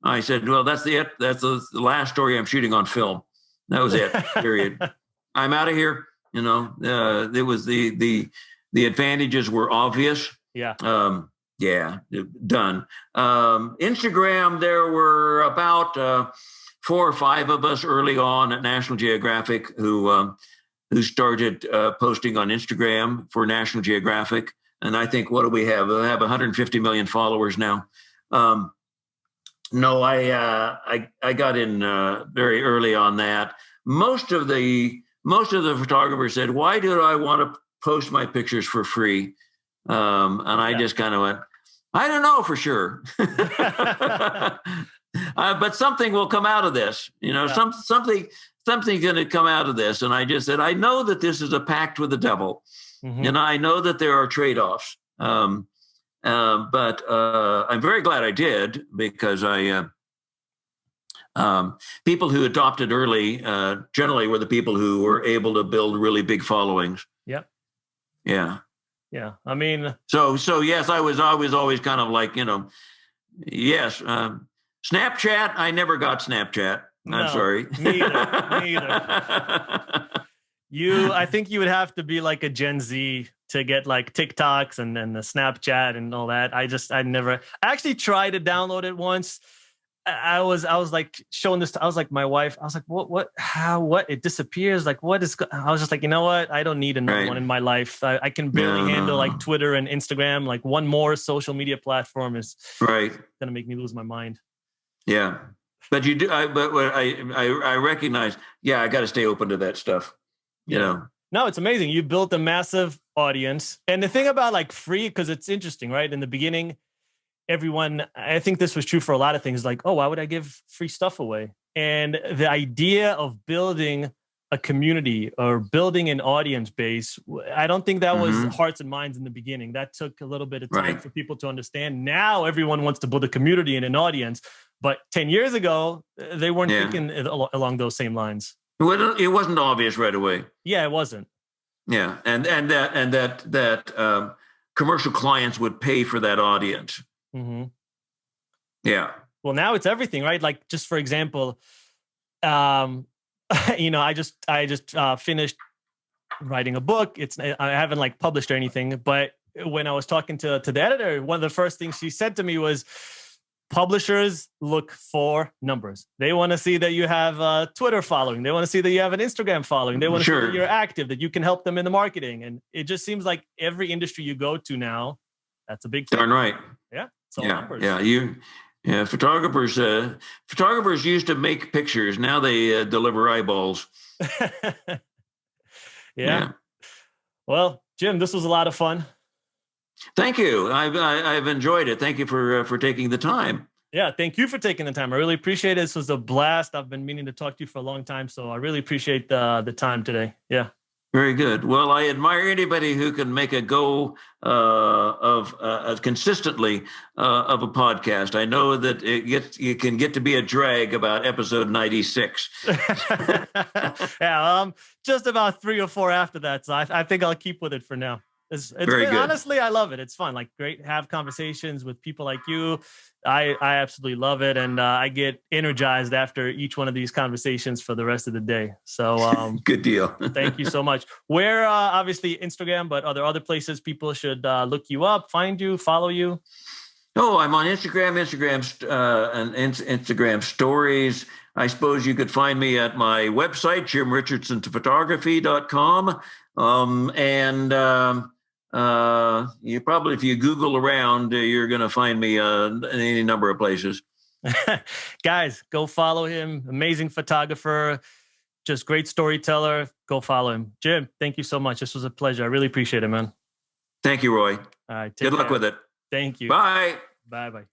Speaker 3: I said, well, that's the last story I'm shooting on film. That was it. Period. I'm out of here. There was the advantages were obvious.
Speaker 1: Yeah.
Speaker 3: Yeah, done. Instagram, there were about 4 or 5 of us early on at National Geographic who started posting on Instagram for National Geographic. And I think, what do we have? We have 150 million followers now. No, I got in very early on that. most of the photographers said, "Why do I want to post my pictures for free?" And I just kind of went, "I don't know for sure." But something will come out of this, something's going to come out of this. And I just said, I know that this is a pact with the devil, and I know that there are trade-offs. But I'm very glad I did, because people who adopted early generally were the people who were able to build really big followings.
Speaker 1: Yep.
Speaker 3: Yeah.
Speaker 1: Yeah. I mean,
Speaker 3: so yes, I was always kind of like, yes. Snapchat, I never got Snapchat. I'm sorry.
Speaker 1: Me either. I think you would have to be like a Gen Z to get like TikToks and the Snapchat and all that. I actually tried to download it once. I was like showing this I was like, my wife, I was like, what, it disappears. Like, I was just like, you know what? I don't need another one in my life. I can barely handle like Twitter and Instagram. Like, one more social media platform is going to make me lose my mind.
Speaker 3: Yeah. But you do, but I recognize, I got to stay open to that stuff, No,
Speaker 1: it's amazing. You built a massive audience. And the thing about like free, because it's interesting, right? In the beginning, everyone, I think this was true for a lot of things, like, oh, why would I give free stuff away? And the idea of building a community or building an audience base, I don't think that was hearts and minds in the beginning. That took a little bit of time for people to understand. Now everyone wants to build a community and an audience. But 10 years ago, they weren't thinking along those same lines.
Speaker 3: It wasn't obvious right away.
Speaker 1: Yeah, it wasn't.
Speaker 3: Yeah, and that commercial clients would pay for that audience.
Speaker 1: Mm-hmm.
Speaker 3: Yeah.
Speaker 1: Well, now it's everything, right? Like, just for example, I just finished writing a book. I haven't like published or anything, but when I was talking to the editor, one of the first things she said to me was, publishers look for numbers. They want to see that you have a Twitter following. They want to see that you have an Instagram following. They want to see that you're active, that you can help them in the marketing. And it just seems like every industry you go to now, that's a big thing.
Speaker 3: Darn right.
Speaker 1: Yeah. It's all numbers.
Speaker 3: Yeah. Photographers used to make pictures. Now they deliver eyeballs.
Speaker 1: Yeah. Well, Jim, this was a lot of fun.
Speaker 3: Thank you. I've enjoyed it. Thank you for taking the time.
Speaker 1: Yeah, thank you for taking the time. I really appreciate it. This was a blast. I've been meaning to talk to you for a long time, so I really appreciate the time today. Yeah.
Speaker 3: Very good. Well, I admire anybody who can make a go consistently of a podcast. I know that it can get to be a drag about episode 96.
Speaker 1: Yeah, just about 3 or 4 after that. So I think I'll keep with it for now. It's
Speaker 3: very good.
Speaker 1: Honestly, I love it. It's fun. Like, great to have conversations with people like you. I absolutely love it. And I get energized after each one of these conversations for the rest of the day. So
Speaker 3: good deal.
Speaker 1: Thank you so much. Where, obviously Instagram, but are there other places people should look you up, find you, follow you?
Speaker 3: Oh, I'm on Instagram and Instagram stories. I suppose you could find me at my website, jimrichardson-photography.com. You probably, if you Google around, you're going to find me in any number of places.
Speaker 1: Guys, go follow him. Amazing photographer, just great storyteller. Go follow him. Jim, thank you so much. This was a pleasure. I really appreciate it, man.
Speaker 3: Thank you, Roy.
Speaker 1: All right.
Speaker 3: Good luck with it.
Speaker 1: Thank you.
Speaker 3: Bye.
Speaker 1: Bye-bye.